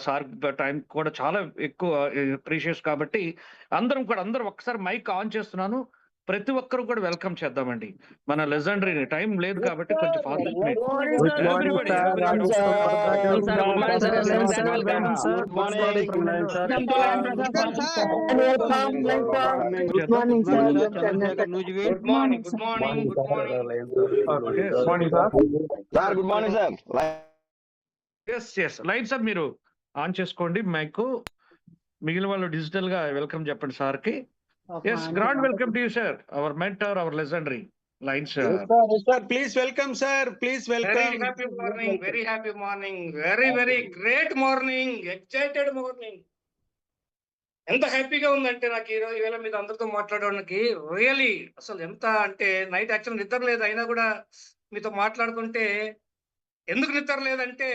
Sir time కూడా చాలా ఎక్కువ ప్రీషియస్ కాబట్టి అందరూ ఒక్కసారి మైక్ ఆన్ చేస్తున్నాను. ప్రతి ఒక్కరు కూడా వెల్కమ్ చేద్దామండి. మన లెజెండరీ టైం లేదు కాబట్టి కొంచెం ఫాస్ట్ లైట్ సార్ మీరు ఆన్ చేసుకోండి మైక్. మిగిలిన వాళ్ళు డిజిటల్ గా వెల్కమ్ చెప్పండి సార్ కి. Yes, grand welcome to you, sir. Our mentor, our legendary line, sir. Yes, sir. Please welcome, sir. Please welcome. Very happy morning. Very happy morning. Very great morning. Excited morning. ఎంత హ్యాపీగా ఉందంటే నాకు ఈవేళ మీద అందరితో మాట్లాడడానికి really అసలు ఎంత అంటే నైట్ యాక్చువల్ నిద్ర లేదు, అయినా కూడా మీతో మాట్లాడుతుంటే ఎందుకు నిద్ర లేదంటే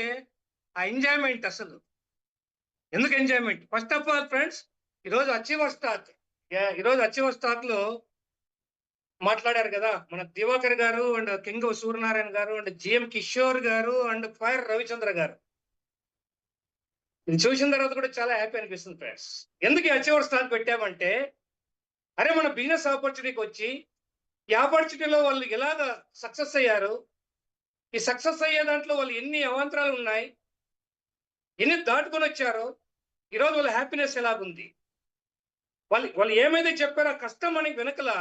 ఆ ఎంజాయ్మెంట్. అసలు ఎందుకు enjoyment? First of all friends, ఈరోజు అచీవర్ స్టాక్ లో మాట్లాడారు కదా మన దివాకర్ గారు అండ్ కింగ్ సూర్యనారాయణ గారు అండ్ జిఎం కిషోర్ గారు అండ్ ఫైర్ రవిచంద్ర గారు. ఇది చూసిన తర్వాత కూడా చాలా హ్యాపీ అనిపిస్తుంది ఫ్రెండ్స్. ఎందుకు అచీవర్ స్టాక్ పెట్టామంటే, అరే మన బిజినెస్ ఆపర్చునిటీకి వచ్చి ఈ ఆపర్చునిటీలో వాళ్ళు ఎలాగ సక్సెస్ అయ్యారు, ఈ సక్సెస్ అయ్యే దాంట్లో వాళ్ళు ఎన్ని అవాంతరాలు ఉన్నాయి, ఎన్ని దాటుకొని వచ్చారో, ఈరోజు వాళ్ళ హ్యాపీనెస్ ఎలాగుంది, వాళ్ళు ఏమైతే చెప్పారో కష్టం మనకి వెనకల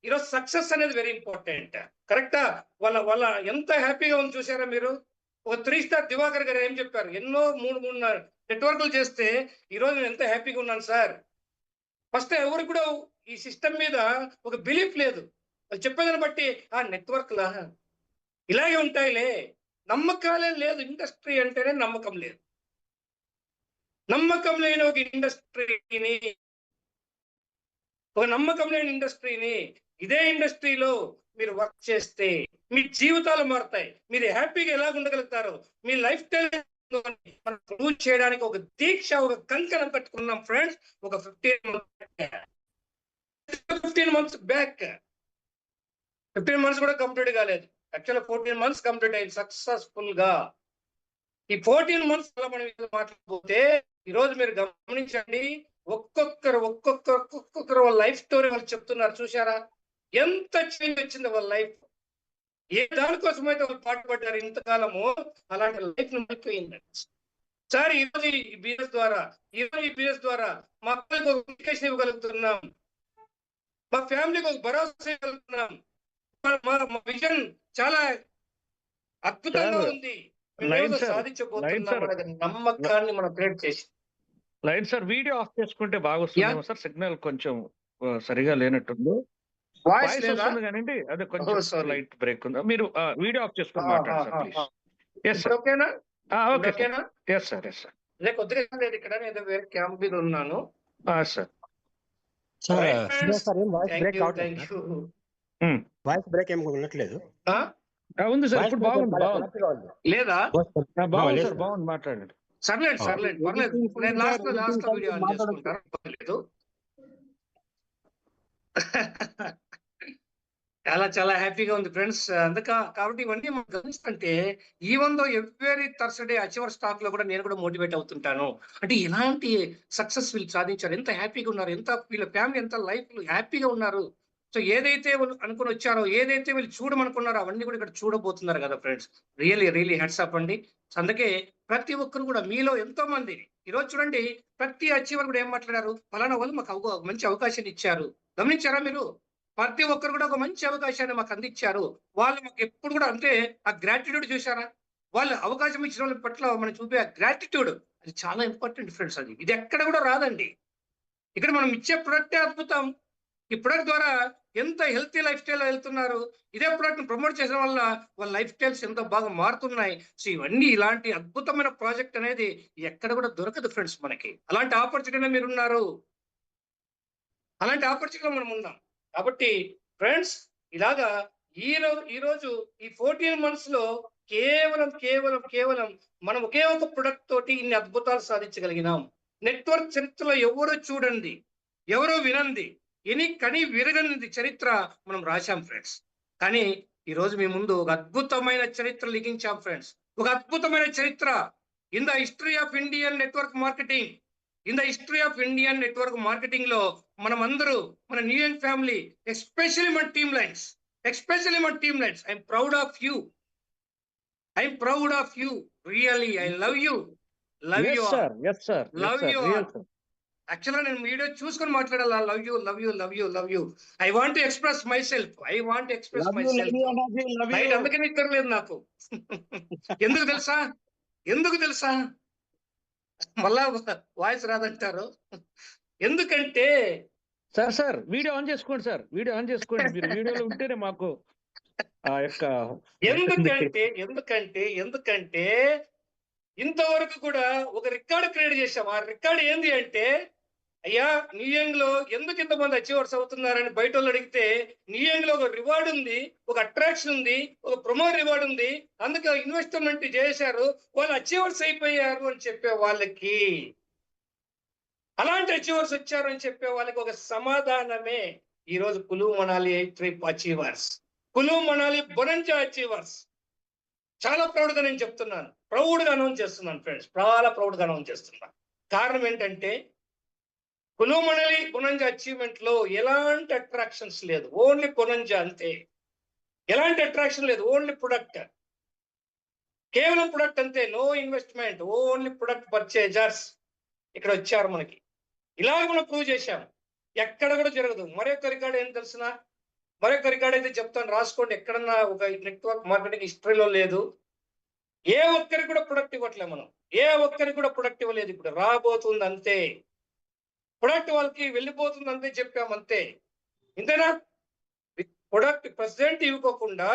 ఈరోజు సక్సెస్ అనేది వెరీ ఇంపార్టెంట్. కరెక్టా? వాళ్ళ ఎంత హ్యాపీగా ఉంది చూసారా మీరు. ఒక 3 స్టార్ దివాకర్ గారు ఏం చెప్పారు, ఎన్నో మూడు నెట్వర్క్లు చేస్తే ఈరోజు నేను ఎంత హ్యాపీగా ఉన్నాను సార్. ఫస్ట్ ఎవరికి కూడా ఈ సిస్టమ్ మీద ఒక బిలీఫ్ లేదు. వాళ్ళు చెప్పేదాన్ని బట్టి ఆ నెట్వర్క్లా ఇలాగే ఉంటాయిలే, నమ్మకాలే లేదు. ఇండస్ట్రీ అంటేనే నమ్మకం లేదు. నమ్మకం లేని ఒక నమ్మకం లేని ఇండస్ట్రీని ఇదే ఇండస్ట్రీలో మీరు వర్క్ చేస్తే మీ జీవితాలు మారుతాయి. మీరు హ్యాపీగా ఎలా ఉండగలుగుతారు, మీ లైఫ్ స్టైల్ ప్రూవ్ చేయడానికి ఒక దీక్ష, ఒక కంకణం కట్టుకున్నాం ఫ్రెండ్స్. ఒక 15 మంత్స్ బ్యాక్ 15 మంత్స్ కూడా కంప్లీట్ కాలేదు, యాక్చువల్ 14 మంత్స్ కంప్లీట్ అయింది సక్సెస్ఫుల్ గా. ఈ 14 మంత్స్ మనం మాట్లాడకపోతే ఈరోజు మీరు గమనించండి, ఒక్కొక్కరు వాళ్ళ లైఫ్ స్టోరీ వాళ్ళు చెప్తున్నారు. చూసారా ఎంత చేంజ్ వచ్చింది వాళ్ళ లైఫ్. ఏ దానికోసం అయితే వాళ్ళు పాటుపడ్డారు ఇంతకాలము, అలాంటి లైఫ్ అయిపోయింది సార్. ఈరోజు ఈ బిజినెస్ ద్వారా మా పిల్లలకు ఒక ఎడ్యుకేషన్ ఇవ్వగలుగుతున్నాం, మా ఫ్యామిలీకి ఒక భరోసా ఇవ్వగలుగుతున్నాం. మా విజన్ చాలా అద్భుతంగా ఉంది. సాధించబోతున్నాం నమ్మకాన్ని మనం క్రియేట్ చేసి. లైట్ సార్ వీడియో ఆఫ్ చేసుకుంటే బాగా వస్తుంది సార్. సిగ్నల్ కొంచెం సరిగా లేనట్టుంది. వాయిస్ వస్తుంది కానీ అదే కొంచెం లైట్ బ్రేక్ ఉంది. మీరు వీడియో ఆఫ్ చేసుకుని మాట్లాడండి సార్ ప్లీజ్. Yes sir. ఓకేనా? ఓకేనా? Yes sir. Yes sir. కొద్దిగా లేదు ఇక్కడ, నేను వేరే క్యాంప్ మీద ఉన్నాను సార్. వాయిస్ బ్రేక్ ఏమి ఉండట్లేదు. ఉంది సార్, ఇప్పుడు బాగుంది. లేదా? బాగుంది సార్, బాగుంది, మాట్లాడండి. సర్లేదు పర్లేదు. నేను లాస్ట్ వీడియో ఆన్ చేసుకుంటాను, పర్లేదు. చాలా హ్యాపీగా ఉంది ఫ్రెండ్స్. కాబట్టి ఇవన్నీ మనం గమనిస్తుంటే even though every Thursday achiever stack లో కూడా నేను కూడా మోటివేట్ అవుతుంటాను. అంటే ఎలాంటి సక్సెస్ వీళ్ళు సాధించారు, ఎంత హ్యాపీగా ఉన్నారు, ఎంత వీళ్ళ ఫ్యామిలీ ఎంత లైఫ్ హ్యాపీగా ఉన్నారు. సో ఏదైతే అనుకుని వచ్చారో, ఏదైతే వీళ్ళు చూడమనుకున్నారో అవన్నీ కూడా ఇక్కడ చూడబోతున్నారు కదా ఫ్రెండ్స్. రియలీ హెడ్స్ అప్ అండి. అందుకే ప్రతి ఒక్కరు కూడా మీలో ఎంతో మంది ఈరోజు చూడండి, ప్రతి అచీవర్ కూడా ఏం మాట్లాడారు, ఫలానా వాళ్ళు మాకు మంచి అవకాశాన్ని ఇచ్చారు. గమనించారా మీరు? ప్రతి ఒక్కరు కూడా ఒక మంచి అవకాశాన్ని మాకు అందించారు. వాళ్ళు మాకు ఎప్పుడు కూడా అంటే ఆ గ్రాటిట్యూడ్ చూసారా, వాళ్ళు అవకాశం ఇచ్చిన వాళ్ళ పట్ల మనం చూపే ఆ గ్రాటిట్యూడ్, అది చాలా ఇంపార్టెంట్ ఫ్రెండ్స్. ఇది ఎక్కడ కూడా రాదండి. ఇక్కడ మనం ఇచ్చే ప్రొడక్టే అద్భుతం. ఈ ప్రొడక్ట్ ద్వారా ఎంత హెల్తీ లైఫ్ స్టైల్ వెళ్తున్నారు, ఇదే ప్రొడక్ట్ ని ప్రమోట్ చేయడం వల్ల వాళ్ళ లైఫ్ స్టైల్స్ ఎంత బాగా మారుతున్నాయి. సో ఇవన్నీ ఇలాంటి అద్భుతమైన ప్రాజెక్ట్ అనేది ఎక్కడ కూడా దొరకదు ఫ్రెండ్స్ మనకి. అలాంటి ఆపర్చునిటీ మీరు ఉన్నారు, అలాంటి ఆపర్చునిటీలో మనం ఉన్నాం. కాబట్టి ఫ్రెండ్స్ ఇలాగా ఈరోజు ఈ 14 మంత్స్ లో కేవలం మనం ఒకే ఒక ప్రొడక్ట్ తోటి ఇన్ని అద్భుతాలు సాధించగలిగినాం. నెట్వర్క్ చరిత్రలో ఎవరు చూడండి, ఎవరో వినండి, కని విరగనిది చరిత్ర మనం రాశాం ఫ్రెండ్స్. కానీ ఈరోజు మీ ముందు ఒక అద్భుతమైన చరిత్ర లిఖించాం ఫ్రెండ్స్. ఒక అద్భుతమైన చరిత్ర in the history of Indian network marketing, in the history of Indian network marketing లో మనం అందరూ, మన న్యూ యంగ్ ఫ్యామిలీ, ఎస్పెషల్లీ మన team lines, I'm proud of you, I'm proud of you, really I love you, love you, love you. యాక్చువల్గా నేను video చూసుకొని మాట్లాడాలి. Love you, love you, love you, love you. I want express my self, night అందుకే నిద్రలేదు నాకు. ఎందుకు తెలుసా మళ్ళా voice రాదంటారు. ఎందుకంటే సార్ వీడియో ఆన్ చేసుకోండి సార్, వీడియో ఆన్ చేసుకోండి. మీరు వీడియోలో ఉంటేనే మాకు ఆ యొక్క ఎందుకంటే ఇంతవరకు కూడా ఒక రికార్డు క్రియేట్ చేశాం. ఆ రికార్డు ఏంది అంటే, అయ్యా న్యూయంగ్ లో ఎందుకు ఇంతమంది అచీవర్స్ అవుతున్నారని బయట వాళ్ళు అడిగితే, న్యూయంగ్ లో ఒక రివార్డ్ ఉంది, ఒక అట్రాక్షన్ ఉంది, ఒక ప్రొమో రివార్డ్ ఉంది, అందుకే ఇన్వెస్ట్మెంట్ చేశారు, వాళ్ళు అచీవర్స్ అయిపోయారు అని చెప్పే వాళ్ళకి, అలాంటి అచీవర్స్ వచ్చారు అని చెప్పే వాళ్ళకి ఒక సమాధానమే ఈ రోజు కులు మనాలి 8 ట్రిప్ అచీవర్స్, కులు మనాలి బొనంజా అచీవర్స్. చాలా ప్రౌడ్ గా నేను చెప్తున్నాను, ప్రౌడ్ గా అనౌన్స్ చేస్తున్నాను ఫ్రెండ్స్, చాలా ప్రౌడ్ గా అనౌన్స్ చేస్తున్నాను. కారణం ఏంటంటే కులు మనాలి బొనంజా అచీవ్మెంట్ లో ఎలాంటి అట్రాక్షన్స్ లేదు, ఓన్లీ బొనంజా అంతే. ఎలాంటి అట్రాక్షన్ లేదు, ఓన్లీ ప్రొడక్ట్, కేవలం ప్రొడక్ట్ అంతే, no investment, only product purchasers ఇక్కడ వచ్చారు మనకి. ఇలాగ మనం ప్రూవ్ చేశాం, ఎక్కడ కూడా జరగదు. మరొక రికార్డ్ ఏం తెలిసిన, మరొక రికార్డ్ అయితే చెప్తాను, రాసుకోండి. ఎక్కడన్నా ఒక నెట్వర్క్ మార్కెటింగ్ హిస్టరీలో లేదు, ఏ ఒక్కరికి కూడా ప్రొడక్ట్ ఇవ్వట్లే మనం, ఏ ఒక్కరికి కూడా ప్రొడక్ట్ ఇవ్వలేదు. ఇప్పుడు రాబోతుంది అంతే, ప్రొడక్ట్ వాళ్ళకి వెళ్ళిపోతుంది అంతే చెప్పాం, అంతే. ఇంతేనా? ప్రొడక్ట్ ప్రెసెంట్ ఇవ్వకోకుండా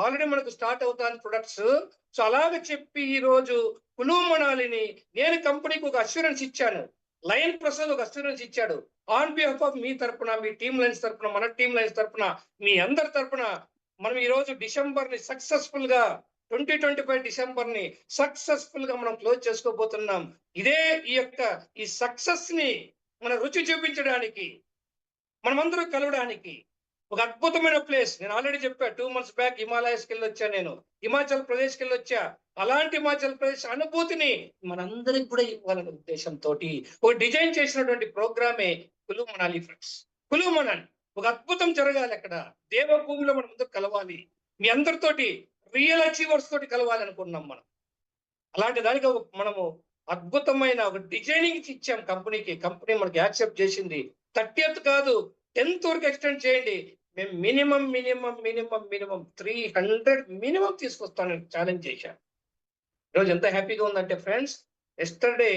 ఆల్రెడీ మనకు స్టార్ట్ అవుతాను ప్రొడక్ట్స్. సో అలాగే చెప్పి ఈ రోజు కులు మనాలిని నేను కంపెనీకి ఒక అష్యూరెన్స్ ఇచ్చాను, లయన్ ప్రసాద్ ఒక అష్యూరెన్స్ ఇచ్చాడు. ఆన్ బిహాఫ్ ఆఫ్ మీ తరపున, మీ టీమ్ లైన్స్ తరపున, మన టీమ్ లైన్స్ తరపున, మీ అందరి తరపున మనం ఈ రోజు డిసెంబర్ ని సక్సెస్ఫుల్ గా 2025 డిసెంబర్ ని సక్సెస్ఫుల్ గా మనం క్లోజ్ చేసుకోబోతున్నాం. ఇదే ఈ సక్సెస్ ని మన రుచి చూపించడానికి, మనమందరం కలవడానికి ఒక అద్భుతమైన ప్లేస్. నేను ఆల్రెడీ చెప్పా, 2 months బ్యాక్ హిమాలయస్కి వెళ్ళి వచ్చా, నేను హిమాచల్ ప్రదేశ్కి వెళ్ళి వచ్చా. అలాంటి హిమాచల్ ప్రదేశ్ అనుభూతిని మనందరికి కూడా ఇవ్వాలనే ఉద్దేశంతో ఒక డిజైన్ చేసినటువంటి ప్రోగ్రామే కులు మనాలి ఫ్రెండ్స్. కులు మనాలి ఒక అద్భుతం జరగాలి అక్కడ, దేవభూమిలో మనం అందరూ కలవాలి, మీ అందరితోటి రియల్ అచీవర్స్ తోటి కలవాలి అనుకున్నాం మనం. అలాంటి దానికి మనము అద్భుతమైన ఒక డిజైనింగ్ ఇచ్చాం కంపెనీకి. కంపెనీ మనకి యాక్సెప్ట్ చేసింది. 30th కాదు, 10th వరకు ఎక్స్టెండ్ చేయండి, మేము మినిమం 300 మినిమం తీసుకొస్తానని ఛాలెంజ్ చేశాను. ఈరోజు ఎంత హ్యాపీగా ఉందంటే friends, yesterday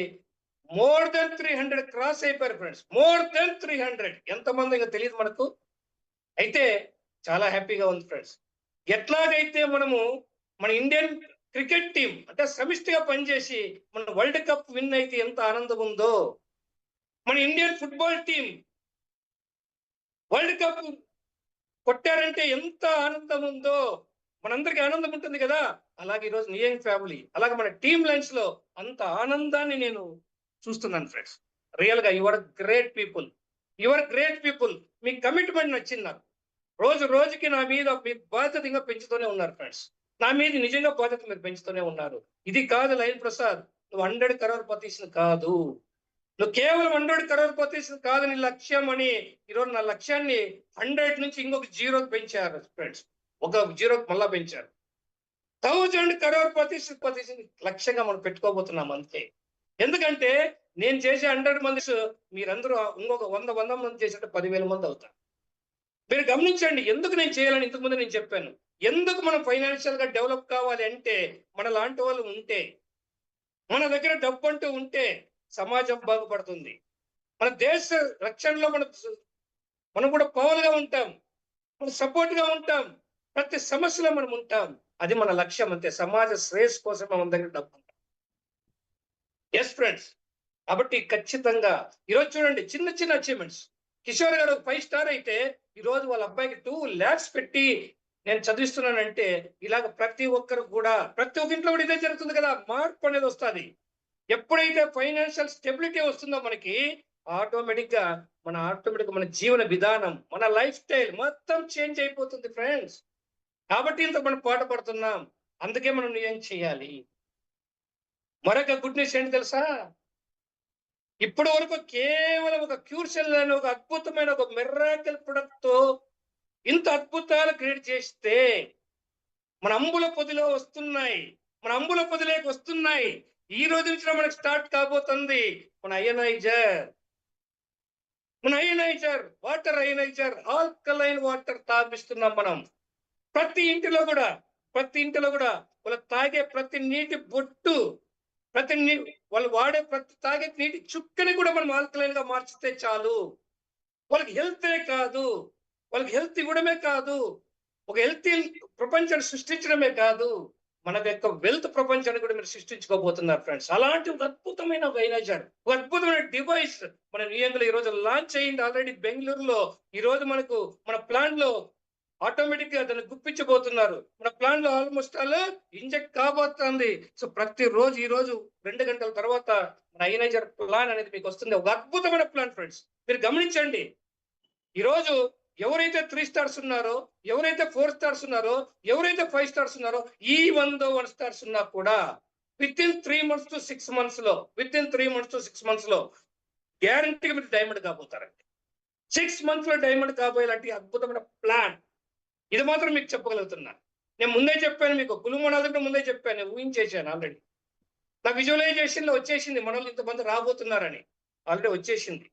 more than 300 cross అయిపోయారు ఫ్రెండ్స్, మోర్ దెన్ 300. ఎంతమంది ఇంకా తెలియదు మనకు, అయితే చాలా హ్యాపీగా ఉంది ఫ్రెండ్స్. ఎట్లాగైతే మనము మన ఇండియన్ క్రికెట్ టీం అంటే సమిష్టిగా పనిచేసి మన వరల్డ్ కప్ విన్ అయితే ఎంత ఆనందం ఉందో, మన Indian football team world cup కొట్టారంటే ఎంత ఆనందం ఉందో, మనందరికీ ఆనందం ఉంటుంది కదా. అలాగే ఈరోజు న్యూయంగ్ ఫ్యామిలీ, అలాగే మన టీమ్ లైన్స్ లో అంత ఆనందాన్ని నేను చూస్తున్నాను ఫ్రెండ్స్. రియల్ గా your great people, me commitment నచ్చింది నాకు. రోజు రోజుకి నా మీద మీ బాధ్యత ఇంకా పెంచుతూనే ఉన్నారు ఫ్రెండ్స్, నా మీద నిజంగా బాధ్యత మీరు పెంచుతూనే ఉన్నారు. ఇది కాదు లయన్ ప్రసాద్, నువ్వు 100 crores కాదు, నువ్వు కేవలం 100 crores కాదు నీ లక్ష్యం అని. ఈరోజు నా లక్ష్యాన్ని 100 నుంచి ఇంకొక 0కి పెంచారు ఫ్రెండ్స్, ఒక 0కి మళ్ళా పెంచారు. 1000 crores లక్ష్యంగా మనం పెట్టుకోబోతున్నాం అంతే. ఎందుకంటే నేను చేసే 100 మంది మీరందరూ ఇంకొక 100 మంది చేసేట 10,000 మంది అవుతారు. మీరు గమనించండి, ఎందుకు నేను చేయాలని ఇంతకుముందు నేను చెప్పాను. ఎందుకు మనం ఫైనాన్షియల్ గా డెవలప్ కావాలి అంటే, మన లాంటి వాళ్ళు ఉంటే, మన దగ్గర డబ్బు అంటూ ఉంటే సమాజం బాగుపడుతుంది, మన దేశ రక్షణలో మనం కూడా పవర్గా ఉంటాం, మనం సపోర్ట్ గా ఉంటాం, ప్రతి సమస్యలో మనం ఉంటాం. అది మన లక్ష్యం అంతే. సమాజ శ్రేయస్ కోసం మన దగ్గర డబ్బు ఉంటాం. ఎస్ ఫ్రెండ్స్, కాబట్టి ఖచ్చితంగా ఈరోజు చూడండి, చిన్న చిన్న అచీవ్మెంట్స్. కిషోర్ గారు 5 స్టార్ అయితే ఈరోజు వాళ్ళ అబ్బాయికి 2 lakhs పెట్టి నేను చదివిస్తున్నానంటే, ఇలాగ ప్రతి ఒక్కరు కూడా, ప్రతి ఒక్క ఇంట్లో కూడా ఇదే జరుగుతుంది కదా. మార్పు అనేది వస్తుంది. ఎప్పుడైతే ఫైనాన్షియల్ స్టెబిలిటీ వస్తుందో మనకి, ఆటోమేటిక్ గా మన జీవన విధానం, మన లైఫ్ స్టైల్ మొత్తం చేంజ్ అయిపోతుంది ఫ్రెండ్స్. కాబట్టి ఇంత మనం పాట పడుతున్నాం, అందుకే మనం ఏం చేయాలి. మరొక గుడ్ న్యూస్ ఏంటి తెలుసా? ఇప్పటి వరకు కేవలం ఒక క్యూర్సెల్ అనే ఒక అద్భుతమైన ఒక మిరాకిల్ ప్రొడక్ట్ తో ఇంత అద్భుతాలు క్రియేట్ చేస్తే మన అంబుల పొదిలో వస్తున్నాయి, మన అంబుల పొదిలోకి వస్తున్నాయి. ఈ రోజు నుంచి మనకు స్టార్ట్ కాబోతుంది మన ioniser water, ioniser alkaline water తాపిస్తున్నాం మనం. ప్రతి ఇంటిలో కూడా వాళ్ళు తాగే ప్రతి నీటి బొట్టు, వాళ్ళు వాడే ప్రతి తాగే నీటి చుక్కని కూడా మనం ఆల్కలైన్ గా మార్చితే చాలు. వాళ్ళకి హెల్తే కాదు, వాళ్ళకి హెల్త్ ఇవ్వడమే కాదు, ఒక హెల్తీ ప్రపంచాన్ని సృష్టించడమే కాదు, మన యొక్క వెల్త్ ప్రపంచాన్ని కూడా మీరు సృష్టించుకోబోతున్నారు ఫ్రెండ్స్. అలాంటి ఒక అద్భుతమైన ఒక ఎనర్జర్, ఒక అద్భుతమైన డివైస్ మన నియంలో ఈ రోజు లాంచ్ అయ్యింది ఆల్రెడీ బెంగళూరులో. ఈ రోజు మనకు మన ప్లాన్ లో ఆటోమేటిక్ గా దాన్ని గుప్పించబోతున్నారు. మన ప్లాన్ లో ఆల్మోస్ట్ ఆల్ ఇంజెక్ట్ కాబోతుంది. సో ప్రతిరోజు ఈ రోజు 2 గంటల తర్వాత మన అయనైజర్ ప్లాన్ అనేది మీకు వస్తుంది. ఒక అద్భుతమైన ప్లాన్ ఫ్రెండ్స్, మీరు గమనించండి. ఈ రోజు ఎవరైతే 3 స్టార్స్ ఉన్నారో, ఎవరైతే 4 స్టార్స్ ఉన్నారో, ఎవరైతే 5 స్టార్స్ ఉన్నారో, ఈ 101 స్టార్స్ ఉన్నా కూడా with in 3 months to 6 months లో గ్యారంటీగా మీరు డైమండ్ కాబోతారండి. 6 months లో డైమండ్ కాబోయేలాంటి అద్భుతమైన ప్లాన్ ఇది మాత్రం మీకు చెప్పగలుగుతున్నా. నేను ముందే చెప్పాను మీకు, కులుమనాథ్ కూడా ముందే చెప్పాను, ఊహించేసాను ఆల్రెడీ. నా విజువలైజేషన్ లో వచ్చేసింది మనలో ఇంతమంది రాబోతున్నారని, ఆల్రెడీ వచ్చేసింది.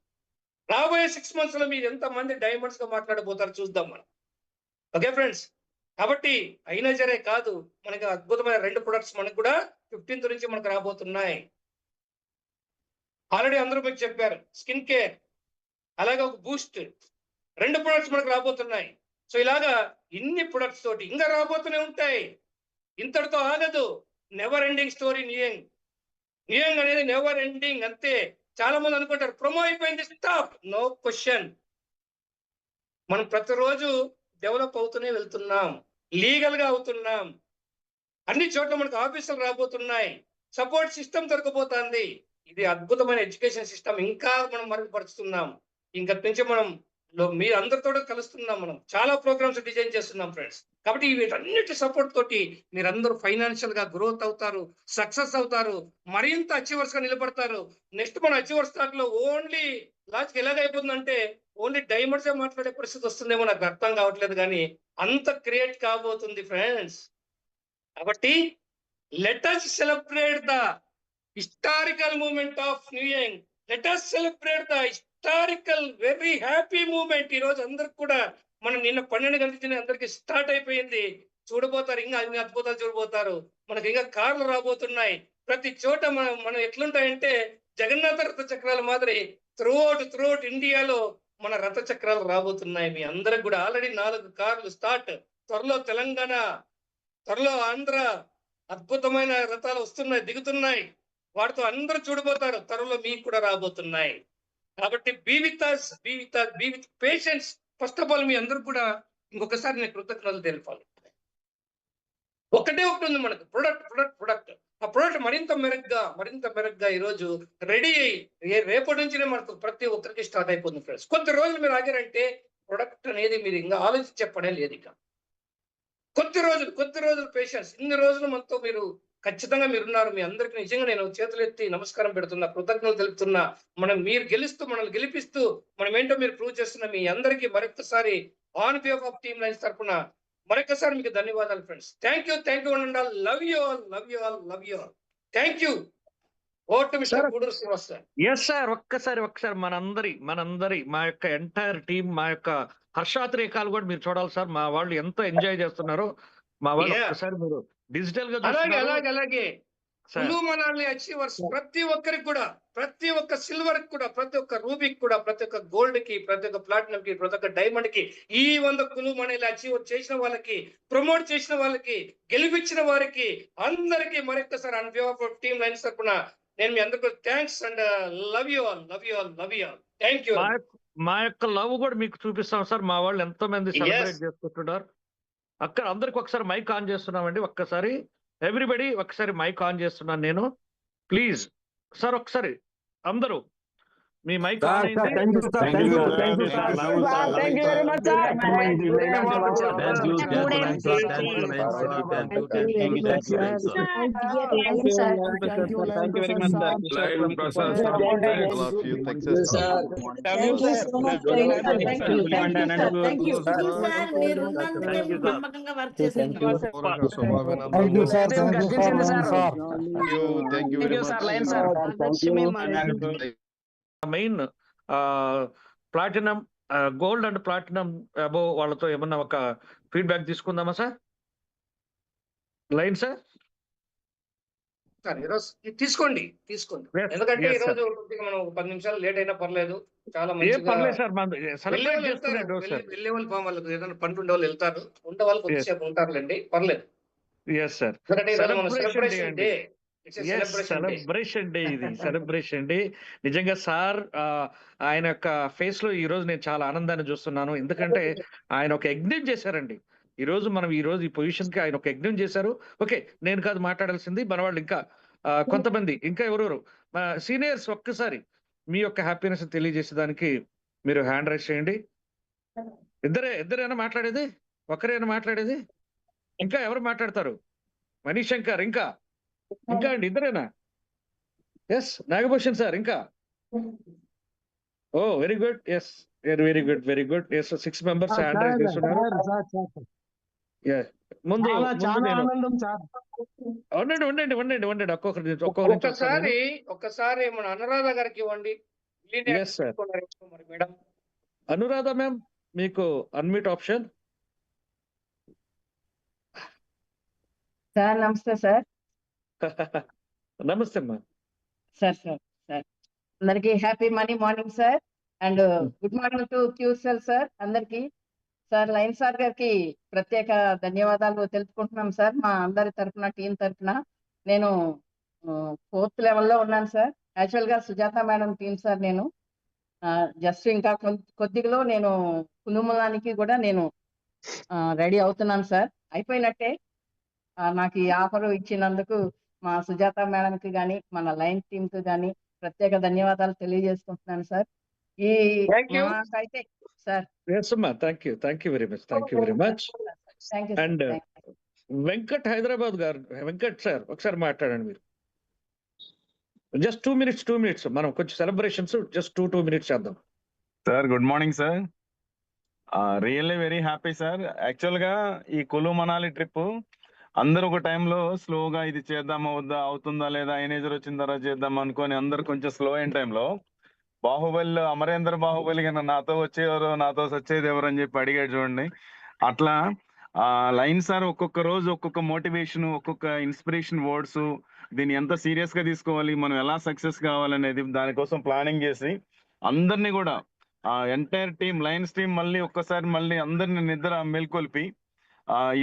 రాబోయే 6 months లో మీరు ఎంతమంది డైమండ్స్ గా మాట్లాడబోతారు చూద్దాం మనం. ఓకే ఫ్రెండ్స్, కాబట్టి అయనైజరే కాదు, మనకి అద్భుతమైన 2 ప్రొడక్ట్స్ మనకు కూడా 15th నుంచి మనకు రాబోతున్నాయి. ఆల్రెడీ అందరూ మీకు చెప్పారు, స్కిన్ కేర్, అలాగే ఒక బూస్ట్, 2 ప్రొడక్ట్స్ మనకు రాబోతున్నాయి. సో ఇలాగా ఇన్ని ప్రొడక్ట్స్ తోటి ఇంకా రాబోతూనే ఉంటాయి. ఇంతటితో ఆగదు. నెవర్ ఎండింగ్ స్టోరీ నియంగ్ అనేది నెవర్ ఎండింగ్, అంతే. చాలా మంది అనుకుంటారు ప్రొమో అయిపోయింది, స్టాప్. No question. మనం ప్రతిరోజు డెవలప్ అవుతూనే వెళ్తున్నాం, లీగల్ గా అవుతున్నాం. అన్ని చోట్ల మనకు ఆఫీసులు రాబోతున్నాయి, సపోర్ట్ సిస్టమ్ దొరకబోతుంది. ఇది అద్భుతమైన ఎడ్యుకేషన్ సిస్టమ్ ఇంకా మనం మరుగుపరుస్తున్నాం. ఇంకటి నుంచి మనం మీరు అందరితో కలుస్తున్నాం. మనం చాలా ప్రోగ్రామ్స్ డిజైన్ చేస్తున్నాం ఫ్రెండ్స్. కాబట్టి వీటన్నిటి సపోర్ట్ తోటి మీరందరూ ఫైనాన్షియల్ గా గ్రోత్ అవుతారు, సక్సెస్ అవుతారు, మరింత అచీవర్స్ గా నిలబడతారు. నెక్స్ట్ మన అచీవర్స్ స్టాక్ లో ఓన్లీ లాస్ట్ ఎలాగైపోతుందంటే ఓన్లీ డైమండ్స్ మాట్లాడే పరిస్థితి వస్తుందేమో నాకు అర్థం కావట్లేదు, కానీ అంత క్రియేట్ కాబోతుంది ఫ్రెండ్స్. కాబట్టి let us celebrate the historical moment of new young. Let us celebrate the historical very happy moment. ఈ రోజు అందరికి కూడా మనం నిన్న 12 గంటల అందరికి స్టార్ట్ అయిపోయింది. చూడబోతారు, ఇంకా అన్ని అద్భుతాలు చూడబోతారు. మనకి ఇంకా కార్లు రాబోతున్నాయి. ప్రతి చోట మనం ఎట్లుంటాయంటే జగన్నాథ రథ చక్రాల మాదిరి త్రూఅవుట్ ఇండియాలో మన రథ చక్రాలు రాబోతున్నాయి. మీ అందరికి కూడా ఆల్రెడీ 4 కార్లు స్టార్ట్. త్వరలో తెలంగాణ, త్వరలో ఆంధ్ర అద్భుతమైన రథాలు వస్తున్నాయి, దిగుతున్నాయి. వాటితో అందరూ చూడబోతారు. త్వరలో మీకు కూడా రాబోతున్నాయి. కాబట్టి be with patience. First of all మీ అందరూ కూడా ఇంకొకసారి నేను కృతజ్ఞతలు తెలిపాలి. ఒకటి ఉంది మనకు, ప్రొడక్ట్. ఆ ప్రొడక్ట్ మరింత మెరుగ్గా ఈ రోజు రెడీ అయ్యి రేపటి నుంచినే మనకు ప్రతి ఒక్కరికి స్టార్ట్ అయిపోతుంది ఫ్రెండ్స్. కొద్ది రోజులు మీరు ఆగారంటే ప్రొడక్ట్ అనేది మీరు ఇంకా ఆలోచించి చెప్పడే లేదు. ఇక కొద్ది రోజులు పేషెన్స్. ఇన్ని రోజులు మనతో మీరు ఖచ్చితంగా మీరున్నారు. మీ అందరికి నిజంగా నేను చేతులెత్తి నమస్కారం పెడుతున్నా, కృతజ్ఞతలు తెలుపుతున్నా. మీరు మనల్ని గెలిపిస్తూ మనం ఏంటో మీరు ప్రూవ్ చేస్తున్న మీ అందరికీ మరొకసారి on behalf of team lines తరఫున మరొకసారి మీకు ధన్యవాదాలు friends. Thank you and all. Love you all. Thank you. Over to mister Guduru Srinivas sir. Yes sir, ఒక్కసారి మనందరి మా యొక్క ఎంటైర్ టీమ్, మా యొక్క హర్షాతిరేకాలు కూడా మీరు చూడాలి సార్. మా వాళ్ళు ఎంత ఎంజాయ్ చేస్తున్నారో మా వాళ్ళు ఒక్కసారి మీరు డిజిటల్ గా అలాగే కులుమనాలి అచీవర్స్ ప్రతి ఒక్కరికి కూడా, ప్రతి ఒక్క సిల్వర్ కూడా, ప్రతి ఒక్క రూబీకి కూడా, ప్రతి ఒక్క గోల్డ్ కి, ప్రతి ఒక్క ప్లాటినం కి, ప్రతి ఒక్క డైమండ్ కి, ఈ 100 కులుమనాలి అచీవర్ చేసిన వాళ్ళకి, ప్రమోట్ చేసిన వాళ్ళకి, గెలిపించిన వారికి అందరికీ మరొకసారి on behalf of team lines తరపున నేను మీ అందరికీ thanks and love you all. Thank you. మా యొక్క లవ్ కూడా మీకు చూపిస్తాం సార్. మా వాళ్ళు ఎంతో మంది సెలబ్రేట్ చేసుకుంటున్నారు. అక్కడ అందరికి ఒకసారి మైక్ ఆన్ చేస్తున్నామండి. ఒక్కసారి ఎవ్రీబడి ఒకసారి మైక్ ఆన్ చేస్తున్నాను నేను. ప్లీజ్ సార్ ఒకసారి అందరూ మీ మైక్ ఆన్ అయింది. Thank you sir, thank you, thank you sir, thank you very much sir. Main platinum, gold and platinum above వాళ్ళతో ఏమన్నా ఒక ఫీడ్బ్యాక్ తీసుకుందామా సార్? లైన్ సార్ సార్ ఈరోజు తీసుకోండి. ఎందుకంటే yes, ఈ రోజు మనం 10 నిమిషాలు లేట్ అయినా పర్లేదు. చాలా ఏం పర్లేదు మంచిగా సార్, మనం సెలబ్రేట్ చేసుకునేట్టు సార్. వెళ్ళే వాళ్ళు వాళ్ళకి ఏదైనా పనులు ఉండే వాళ్ళు వెళ్తారు, ఉండే వాళ్ళు కొద్దిసేపు ఉంటారులేండి, పర్లేదు. ఎస్ సార్, ఎందుకంటే ఈరోజు మన సెలబ్రేషన్ డే. సెలబ్రేషన్ డే ఇది, సెలబ్రేషన్ డే. నిజంగా సార్ ఆయన యొక్క ఫేస్ లో ఈ రోజు నేను చాలా ఆనందాన్ని చూస్తున్నాను. ఎందుకంటే ఆయన ఒక యజ్ఞం చేశారండి. ఈ రోజు ఈ పొజిషన్ కి ఆయన ఒక యజ్ఞం చేశారు. ఓకే, నేను కాదు మాట్లాడాల్సింది, మన వాళ్ళు ఇంకా కొంతమంది ఇంకా ఎవరెవరు సీనియర్స్ ఒక్కసారి మీ యొక్క హ్యాపీనెస్ తెలియజేసేదానికి మీరు హ్యాండ్ రైజ్ చేయండి. ఇద్దరైనా మాట్లాడేది, ఒకరైనా మాట్లాడేది, ఇంకా ఎవరు మాట్లాడతారు? మనీశంకర్ ఇంకా అండి, ఇద్దరేనా? ఎస్, నాగభూషణ్ సార్ ఇంకా. Oh very good, yes very good. Yes, 6 members hand raise చేస్తున్నారు. ముందు ఉండండి ఒక్కసారి మన అనురాధ గారికి ఇవ్వండి. మేడం అనురాధ మ్యామ్, మీకు అన్మ్యూట్ ఆప్షన్. సార్ నమస్తే సార్. నమస్తే అమ్మా. సార్ అందరికి happy money morning sir, and good morning to క్యూసెల్ సార్ అందరికి. సార్ లైన్ సార్ గారికి ప్రత్యేక ధన్యవాదాలు తెలుపుకుంటున్నాం సార్. మా అందరి తరఫున, టీం తరఫున. నేను 4th లెవెల్లో ఉన్నాను సార్. యాక్చువల్ గా సుజాత మేడం టీం సార్. నేను జస్ట్ ఇంకా కొద్దిగా నేను కులుమలానికి కూడా నేను రెడీ అవుతున్నాను సార్. అయిపోయినట్టే. నాకు ఈ ఆఫర్ ఇచ్చినందుకు మా సుజాత మేడంకి కానీ మన లైన్ టీమ్ కి కానీ ప్రత్యేక ధన్యవాదాలు తెలియజేసుకుంటున్నాను సార్. ఈ నాకైతే sir thank you very much. And Venkat Hyderabad గారు, వెంకట్ సార్ ఒకసారి మాట్లాడండి మీరు. Just 2 minutes. మనం కొంచెం సెలబ్రేషన్స్ జస్ట్ 2 minutes చేద్దాం sir. Good morning sir. Really very happy sir. Actual గా ఈ కులు మనాలి ట్రిప్ అందరూ ఒక టైంలో స్లోగా ఇది చేద్దామా వద్దా, అవుతుందా లేదా, ఎనేజర్ వచ్చిన తర్వాత చేద్దాం అనుకొని అందరు కొంచెం స్లో అయిన టైంలో బాహుబలి, అమరేంద్ర బాహుబలి కన్నా నాతో వచ్చేవారు, నాతో వచ్చేది ఎవరు అని చెప్పి అడిగాడు చూడండి. అట్లా లైన్ సార్ ఒక్కొక్క రోజు ఒక్కొక్క మోటివేషన్, ఒక్కొక్క ఇన్స్పిరేషన్ వర్డ్స్, దీన్ని ఎంత సీరియస్ గా తీసుకోవాలి, మనం ఎలా సక్సెస్ కావాలనేది దానికోసం ప్లానింగ్ చేసి అందరినీ కూడా ఎంటైర్ టీమ్, లైన్స్ టీమ్ మళ్ళీ అందరిని నిద్ర మేల్కొల్పి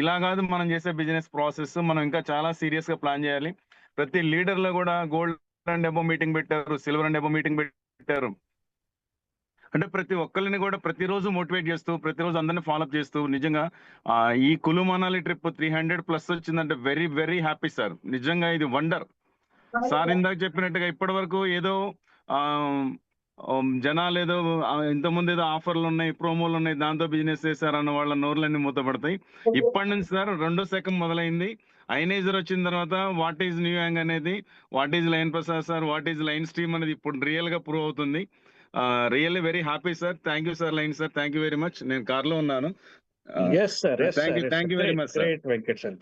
ఇలా కాదు మనం చేసే బిజినెస్ ప్రాసెస్, మనం ఇంకా చాలా సీరియస్ గా ప్లాన్ చేయాలి. ప్రతి లీడర్ లో కూడా గోల్డ్ అండ్ అబో మీటింగ్ పెట్టారు, సిల్వర్ అండ్ అబో మీటింగ్ పెట్టారు. అంటే ప్రతి ఒక్కరిని కూడా ప్రతిరోజు మోటివేట్ చేస్తూ, ప్రతిరోజు అందరిని ఫాలోఅప్ చేస్తూ, నిజంగా ఈ కులు మనాలి ట్రిప్ 300+ వచ్చిందంటే వెరీ వెరీ హ్యాపీ సార్. నిజంగా ఇది వండర్ సార్. ఇందాక చెప్పినట్టుగా ఇప్పటి వరకు ఏదో జనాలు ఏదో ఇంతకుముందు ఏదో ఆఫర్లు ఉన్నాయి, ప్రోమోలు ఉన్నాయి, దాంతో బిజినెస్ చేశారన్న వాళ్ళ నోర్లన్నీ మూతపడతాయి. ఇప్పటి నుంచి సార్ 2వ శకం మొదలైంది. ఐనేజర్ వచ్చిన తర్వాత వాట్ ఈజ్ న్యూ యాంగ్ అనేది, what is line Prasad sir, what is line stream అనేది ఇప్పుడు రియల్ గా ప్రూవ్ అవుతుంది. Really very happy sir. Thank you sir line sir, thank you very much. నేను కార్ లో ఉన్నాను. Thank you very much, sir. Great, Venkat sir.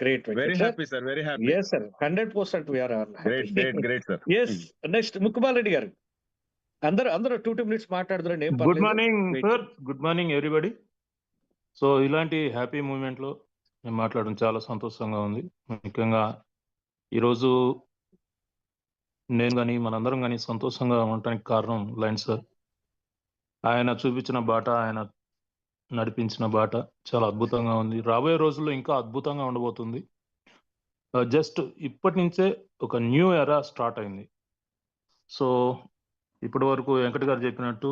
Very happy, sir. Very happy. Yes, sir. 100% we are happy. Great, sir. Yes. Next, Mukmal Reddy garu. అందరూ 2 minutes మాట్లాడుతున్నారు. Good morning sir. Good morning everybody. So ఇలాంటి happy moment లో నేను మాట్లాడడం చాలా సంతోషంగా ఉంది. ముఖ్యంగా ఈరోజు నేను కానీ మనందరం కానీ సంతోషంగా ఉండటానికి కారణం లైన్ సార్. ఆయన చూపించిన బాట, ఆయన నడిపించిన బాట చాలా అద్భుతంగా ఉంది. రాబోయే రోజుల్లో ఇంకా అద్భుతంగా ఉండబోతుంది. జస్ట్ ఇప్పటి నుంచే ఒక న్యూ ఎరా స్టార్ట్ అయింది. సో ఇప్పటి వరకు వెంకట గారు చెప్పినట్టు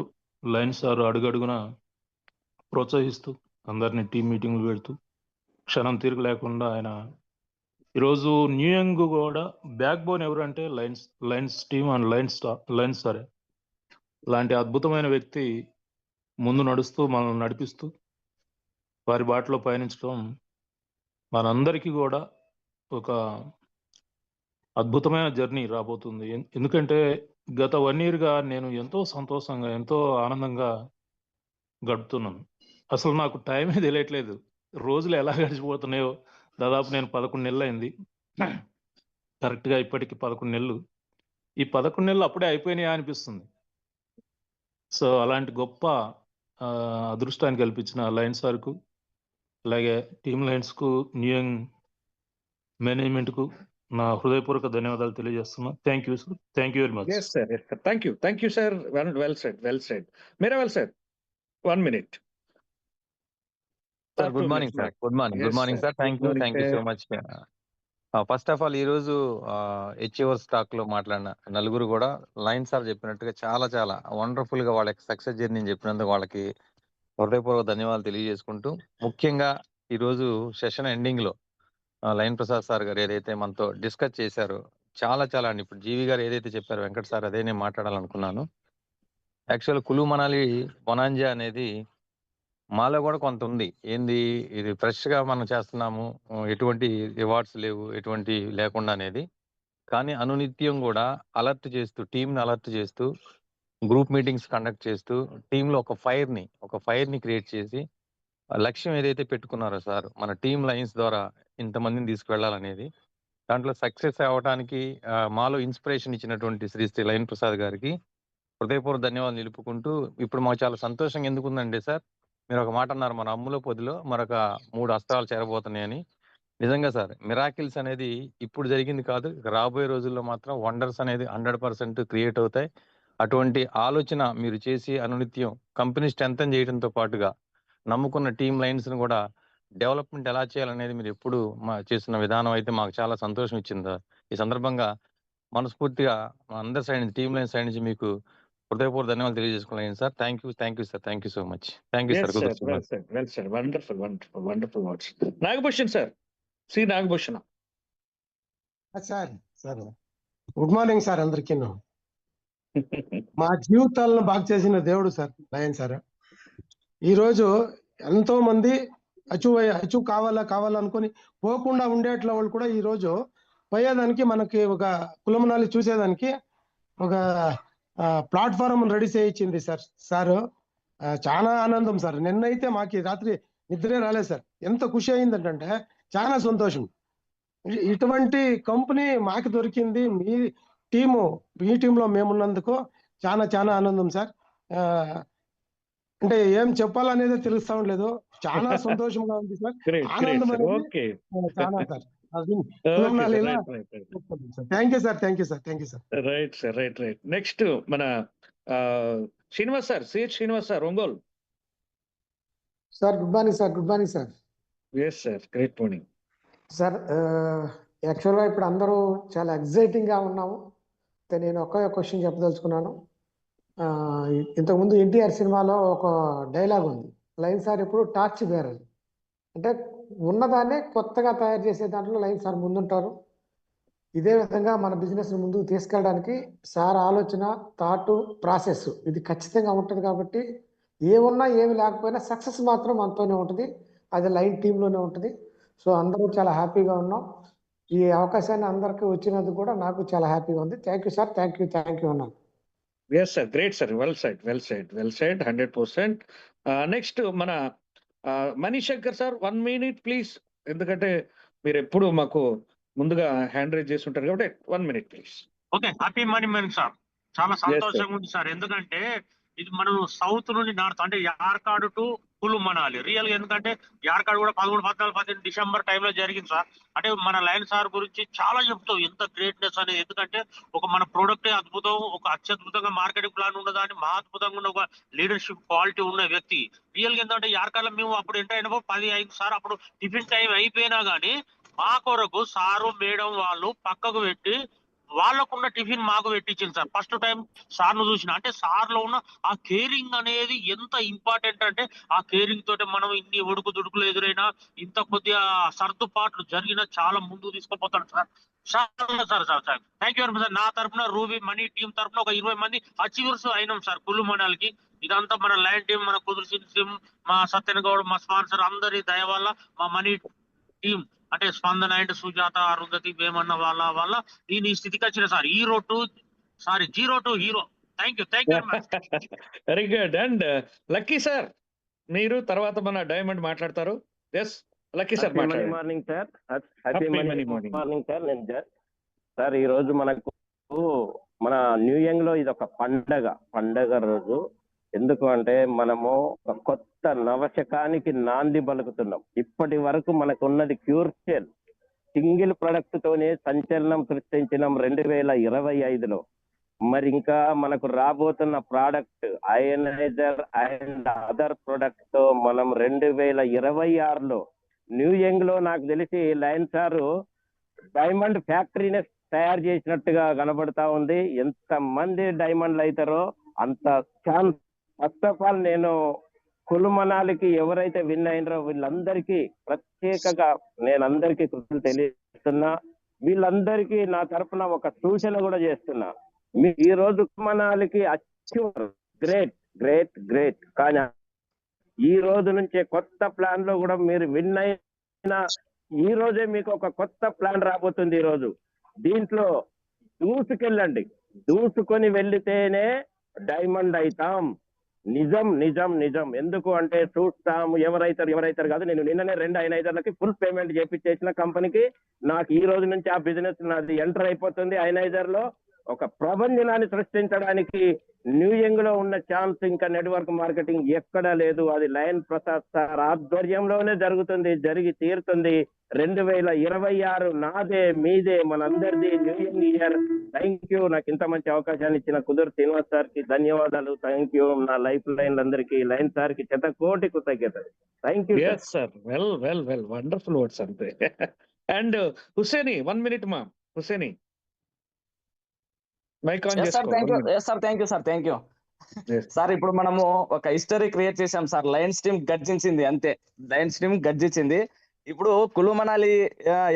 లైన్ సార్ అడుగడుగున ప్రోత్సహిస్తూ అందరినీ టీం మీటింగ్లు పెడుతూ క్షణం తీరిక లేకుండా ఆయన ఈరోజు న్యూ యంగ్ కూడా బ్యాక్ బోన్ ఎవరంటే లైన్స్ టీమ్ అండ్ లైన్స్ సారే. ఇలాంటి అద్భుతమైన వ్యక్తి ముందు నడుస్తూ మనల్ని నడిపిస్తూ వారి బాటలో పయనించడం మనందరికీ కూడా ఒక అద్భుతమైన జర్నీ రాబోతుంది. ఎందుకంటే గత 1 ఇయర్‌గా నేను ఎంతో సంతోషంగా, ఎంతో ఆనందంగా గడుపుతున్నాను. అసలు నాకు టైమే తెలియట్లేదు. రోజులు ఎలా గడిచిపోతున్నాయో దాదాపు నేను 11 నెలలయింది. కరెక్ట్‌గా ఇప్పటికి 11 నెలలు. ఈ 11 నెలలు అప్పుడే అయిపోయినాయా అనిపిస్తుంది. సో, అలాంటి గొప్ప అదృష్టాన్ని కల్పించిన లయన్స్ సార్‌కు, అలాగే టీమ్ లయన్స్‌కు, న్యూ యంగ్ మేనేజ్‌మెంట్‌కు నా హృదయపూర్వక ధన్యవాదాలు తెలియజేస్తున్నా. Thank you sir. Thank you very much. Yes sir. Yes sir. Thank you sir. Well said. Well said. మిరావల్ sir 1 minute. Sir good morning sir. Good morning sir. Thank you so much. First of all ఈరోజు H O R stack లో మాట్లాడిన నలుగురు కూడా lion sir చెప్పినట్టుగా చాలా చాలా wonderful గా వాళ్ళకి సక్సెస్ జర్నీ చెప్పినందుకు వాళ్ళకి హృదయపూర్వక ధన్యవాదాలు తెలియజేసుకుంటూ, ముఖ్యంగా ఈరోజు సెషన్ ఎండింగ్ లో లయన్ ప్రసాద్ సార్ గారు ఏదైతే మనతో డిస్కస్ చేశారో చాలా చాలా అండి. ఇప్పుడు జీవి గారు ఏదైతే చెప్పారో వెంకట్ సార్ అదే నేను మాట్లాడాలనుకున్నాను. యాక్చువల్ కులు మనాలి బొనాంజా అనేది మాలో కూడా కొంత ఉంది. ఏంది ఇది ఫ్రెష్ గా మనం చేస్తున్నాము, ఎటువంటి రివార్డ్స్ లేవు, ఎటువంటి లేకుండా అనేది. కానీ అనునిత్యం కూడా అలర్ట్ చేస్తూ, టీమ్ ని అలర్ట్ చేస్తూ, గ్రూప్ మీటింగ్స్ కండక్ట్ చేస్తూ, టీమ్ లో ఒక ఫైర్ ని క్రియేట్ చేసి లక్ష్యం ఏదైతే పెట్టుకున్నారో సార్ మన టీమ్ లైన్స్ ద్వారా ఇంతమందిని తీసుకువెళ్ళాలనేది, దాంట్లో సక్సెస్ అవ్వడానికి మాలో ఇన్స్పిరేషన్ ఇచ్చినటువంటి శ్రీ లయన్ ప్రసాద్ గారికి హృదయపూర్వక ధన్యవాదాలు నిలుపుకుంటూ, ఇప్పుడు మాకు చాలా సంతోషంగా ఎందుకుందంటే సార్, మీరు ఒక మాట అన్నారు, మన అమ్ముల పొదిలో మరొక 3 అస్త్రాలు చేరబోతున్నాయని. నిజంగా సార్, మిరాకిల్స్ అనేది ఇప్పుడు జరిగింది కాదు, రాబోయే రోజుల్లో మాత్రం వండర్స్ అనేది 100% క్రియేట్ అవుతాయి. అటువంటి ఆలోచన మీరు చేసి అనునిత్యం కంపెనీ స్ట్రెంథెన్ చేయడంతో పాటుగా నమ్ముకున్న టీమ్ లైన్స్ ని కూడా డెవలప్మెంట్ ఎలా చేయాలనేది మీరు ఎప్పుడు చేస్తున్న విధానం అయితే మాకు చాలా సంతోషం ఇచ్చింది. ఈ సందర్భంగా మనస్ఫూర్తిగా అందరి సైడ్ నుంచి, టీమ్ లైన్ సైడ్ నుంచి మీకు హృదయపూర్వక ధన్యవాదాలు తెలియజేసుకున్నాను sir. Thank you sir. Thank you so much. Thank you sir. Well said. Wonderful words. Nagabhushan sir. C Nagabhushana. Sir good morning sir అందరికీ. మా జీవితాలను బాగు చేసిన దేవుడు సార్ లయన్ సార్. ఈరోజు ఎంతో మంది అచీవ్ కావాలనుకొని పోకుండా ఉండేట్ల వాళ్ళు కూడా ఈరోజు పోయేదానికి, మనకి ఒక కులమనాలి చూసేదానికి ఒక ప్లాట్ఫారం రెడీ చేయించింది సార్. చాలా ఆనందం సార్. నిన్నైతే మాకు రాత్రి నిద్రే రాలేదు సార్. ఎంత ఖుషి అయిందంటే చాలా సంతోషం. ఇటువంటి కంపెనీ మాకు దొరికింది, మీ టీంలో మేమున్నందుకు చాలా చాలా ఆనందం సార్. అంటే ఏం చెప్పాలనేది తెలుస్తా ఉండలేదు. చాలా సంతోషంగా ఉంది సార్. ఆనందం అనేది చాలా sir. Thank you sir. Right. Next మన Srinivas sir, C H Srinivas sir, Ongole. Sir good morning sir. Yes sir, great morning sir. యాక్చువల్గా ఇప్పుడు అందరూ చాలా ఎగ్జైటింగ్ గా ఉన్నాము. నేను ఒకే క్వశ్చన్ చెప్పదలుచుకున్నాను. ఇంతకుముందు ఎన్టీఆర్ సినిమాలో ఒక డైలాగ్ ఉంది, లయన్ సార్ ఎప్పుడు టార్చ్ బేరర్. అంటే ఉన్నదాన్ని కొత్తగా తయారు చేసే దాంట్లో లయన్ సార్ ముందుంటారు. ఇదే విధంగా మన బిజినెస్ ముందుకు తీసుకెళ్ళడానికి సార్ ఆలోచన, థాట్, ప్రాసెస్ ఇది ఖచ్చితంగా ఉంటుంది. కాబట్టి ఏమున్నా ఏమి లేకపోయినా సక్సెస్ మాత్రం మనతోనే ఉంటుంది. అది లయన్ టీంలోనే ఉంటుంది. సో అందరూ చాలా హ్యాపీగా ఉన్నాం. ఈ అవకాశాన్ని అందరికీ వచ్చినందుకు కూడా నాకు చాలా హ్యాపీగా ఉంది. Thank you sir. Thank you అన్నాను. Yes sir, great sir. Well said 100%. Next మన Manish Shankar sir, 1 minute please. ఎందుకంటే మీరు ఎప్పుడు మాకు ముందుగా హ్యాండ్ రైజ్ చేసి ఉంటారు కాబట్టి 1 minute please. Okay, happy morning sir. చాలా సంతోషంగా ఉంది సార్. ఎందుకంటే ఇది మనం సౌత్ నుండి నార్త్, అంటే Yercaud to Kullu Manali real గా. ఎందుకంటే యార్కాడ్ కూడా 13, 14, 15 డిసెంబర్ టైంలో జరిగింది సార్. అంటే మన లయన్ సార్ గురించి చాలా చెప్తాం, ఎంత గ్రేట్నెస్ అనేది. ఎందుకంటే ఒక మన ప్రోడక్ట్ అద్భుతం, ఒక అత్యద్భుతంగా మార్కెటింగ్ ప్లాన్ ఉన్నదాన్ని, మహా అద్భుతంగా ఉన్న ఒక లీడర్షిప్ క్వాలిటీ ఉన్న వ్యక్తి. రియల్ గా ఏంటంటే యార్కాడ్ లో మేము అప్పుడు ఎంటర్ అయినప్పుడు 10 అయింది సార్. అప్పుడు టిఫిన్ టైం అయిపోయినా గానీ మా కొరకు సారు మేడం వాళ్ళు పక్కకు పెట్టి వాళ్ళకున్న టిఫిన్ మాకు పెట్టించింది సార్. ఫస్ట్ టైం సార్ను చూసిన, అంటే సార్లో ఉన్న ఆ కేరింగ్ అనేది ఎంత ఇంపార్టెంట్ అంటే, ఆ కేరింగ్ తోటి మనం ఇన్ని ఒడుకు దుడుకులు ఎదురైనా, ఇంత కొద్దిగా సర్దుపాట్లు జరిగినా చాలా ముందుకు తీసుకుపోతాడు సార్. చాలా sir sir sir thank you very much sir. నా తరఫున రూబీ మనీ టీం తరఫున ఒక 20 మంది అచీవర్స్ అయినాం సార్ కుల్లు మండలికి. ఇదంతా మన లైన్ టీం, మన కుదుర్సిన టీం, మా సత్యన్ గౌడ్, మా స్పాన్సర్ అందరి దయ వల్ల, మా మనీ టీం అంటే స్పందన అండ్ సుజాత, అరుంధతి, వేమన్న వల్ల దీని స్థితికి వచ్చిన sir. Zero to hero. Thank you very much. Very good. And lucky sir, మీరు తర్వాత మన డైమండ్ మాట్లాడతారు. ఎస్ లక్కీ సార్ మాట్లాడండి. Morning sir. Happy Money morning. Morning sir. నేను సార్ ఈ రోజు మనకు మన న్యూ యంగ్ లో ఇది ఒక పండగ రోజు. ఎందుకు అంటే మనము ఒక కొత్త నవశకానికి నాంది పలుకుతున్నాం. ఇప్పటి వరకు మనకు ఉన్నది క్యూర్సెల్ సింగిల్ ప్రొడక్ట్ తోనే సంచలనం సృష్టించినాం 2025లో. మరి ఇంకా మనకు రాబోతున్న product ioniser and other product తో మనం 2026లో న్యూ యంగ్ లో నాకు తెలిసి లయన్ సారు డైమండ్ ఫ్యాక్టరీని తయారు చేసినట్టుగా కనబడతా ఉంది. ఎంత మంది డైమండ్లు అవుతారో అంత ఛాన్స్. ఫస్ట్ ఆఫ్ ఆల్ నేను కులు మనాలికి ఎవరైతే విన్ అయినరో వీళ్ళందరికీ ప్రత్యేకంగా నేను అందరికీ కృతులు తెలియజేస్తున్నా. వీళ్ళందరికీ నా తరఫున ఒక సూచన కూడా చేస్తున్నా. ఈ రోజు కులు మనాలికి అచీవర్ గ్రేట్ గ్రేట్ గ్రేట్, కానీ ఈ రోజు నుంచే కొత్త ప్లాన్ లో కూడా మీరు విన్ అయిన ఈ రోజే మీకు ఒక కొత్త ప్లాన్ రాబోతుంది. ఈ రోజు దీంట్లో దూసుకెళ్ళండి, దూసుకొని వెళ్తేనే డైమండ్ అవుతాం. నిజం నిజం నిజం. ఎందుకు అంటే చూస్తాము ఎవరైతారు కాదు. నేను నిన్ననే 2 అయనైజర్లకి ఫుల్ పేమెంట్ చేపించేసిన కంపెనీకి. నాకు ఈ రోజు నుంచి ఆ బిజినెస్ నాది ఎంటర్ అయిపోతుంది. అయనైజర్ లో ఒక ప్రపంచనాన్ని సృష్టించడానికి న్యూ యంగ్ లో ఉన్న ఛాన్స్ ఇంకా నెట్వర్క్ మార్కెటింగ్ ఎక్కడా లేదు. అది లయన్ ప్రసాద్ సార్ ఆధ్వర్యంలోనే జరుగుతుంది, జరిగి తీరుతుంది. 2026 నాదే మీదే మనందరిది new young year. Thank you. నాకు ఇంత మంచి అవకాశాన్ని ఇచ్చిన కుదురు శ్రీనివాస్ సార్ కి ధన్యవాదాలు. Thank you. నా లైఫ్ లైన్ అందరికి లయన్ సార్ కి కోటి కృతజ్ఞతలు. Thank you sir. Well wonderful words అంతే. అండ్ హుసేని 1 minute మా హుసేని మైక్ ఆన్ చేసుకో. Thank you sir. ఇప్పుడు మనము ఒక హిస్టరీ క్రియేట్ చేసాం సార్. లయన్స్ టీమ్ గర్జించింది అంతే. లయన్స్ టీమ్ గర్జించింది. ఇప్పుడు కులు మనాలి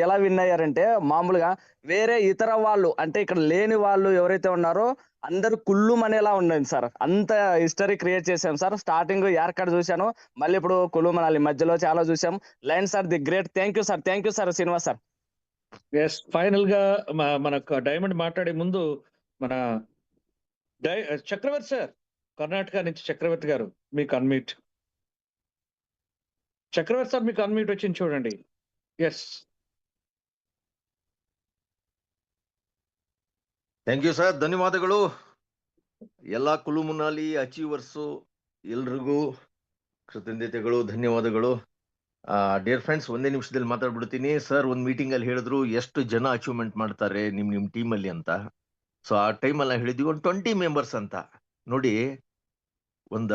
ఎలా విన్ అయ్యారంటే, మామూలుగా వేరే ఇతర వాళ్ళు అంటే ఇక్కడ లేని వాళ్ళు ఎవరైతే ఉన్నారో అందరూ కుళ్ళు మనేలా ఉండండి సార్. అంత హిస్టరీ క్రియేట్ చేసాం సార్. స్టార్టింగ్ యార్కాడ్ చూశాను, మళ్ళీ ఇప్పుడు కులు మనాలి మధ్యలో చాలా చూసాం. Lion sir the great. Thank you sir Srinivas sir. Yes final గా మనకు డైమండ్ మాట్లాడే ముందు మన చక్రవర్తి సార్, కర్ణాటక నుంచి చక్రవర్తి గారు మీకు అన్మ్యూట్. చక్రవర్తి సార్ మీకు అన్మ్యూట్ వచ్చింది చూడండి. Yes thank you sir. ಧನ್ಯವಾದಗಳು ಎಲ್ಲ ಕುಲು ಮನಾಲಿ ಅಚೀವರ್ಸು ಎಲ್ರಿಗೂ ಕೃತಜ್ಞತೆಗಳು, ಧನ್ಯವಾದಗಳು. ಡಿಯರ್ ಫ್ರೆಂಡ್ಸ್, ಒಂದೇ ನಿಮಿಷದಲ್ಲಿ ಮಾತಾಡ್ಬಿಡ್ತೀನಿ ಸರ್. ಒಂದು ಮೀಟಿಂಗ್ ಅಲ್ಲಿ ಹೇಳಿದ್ರು ಎಷ್ಟು ಜನ ಅಚೀವ್ಮೆಂಟ್ ಮಾಡ್ತಾರೆ ನಿಮ್ ಟೀಮ್ ಅಲ್ಲಿ ಅಂತ. ಸೊ ಆ ಟೈಮ್ ಅಲ್ಲಿ ಹೇಳಿದ್ವಿ ಒಂದು 20 ಮೆಂಬರ್ಸ್ ಅಂತ. ನೋಡಿ, ಒಂದ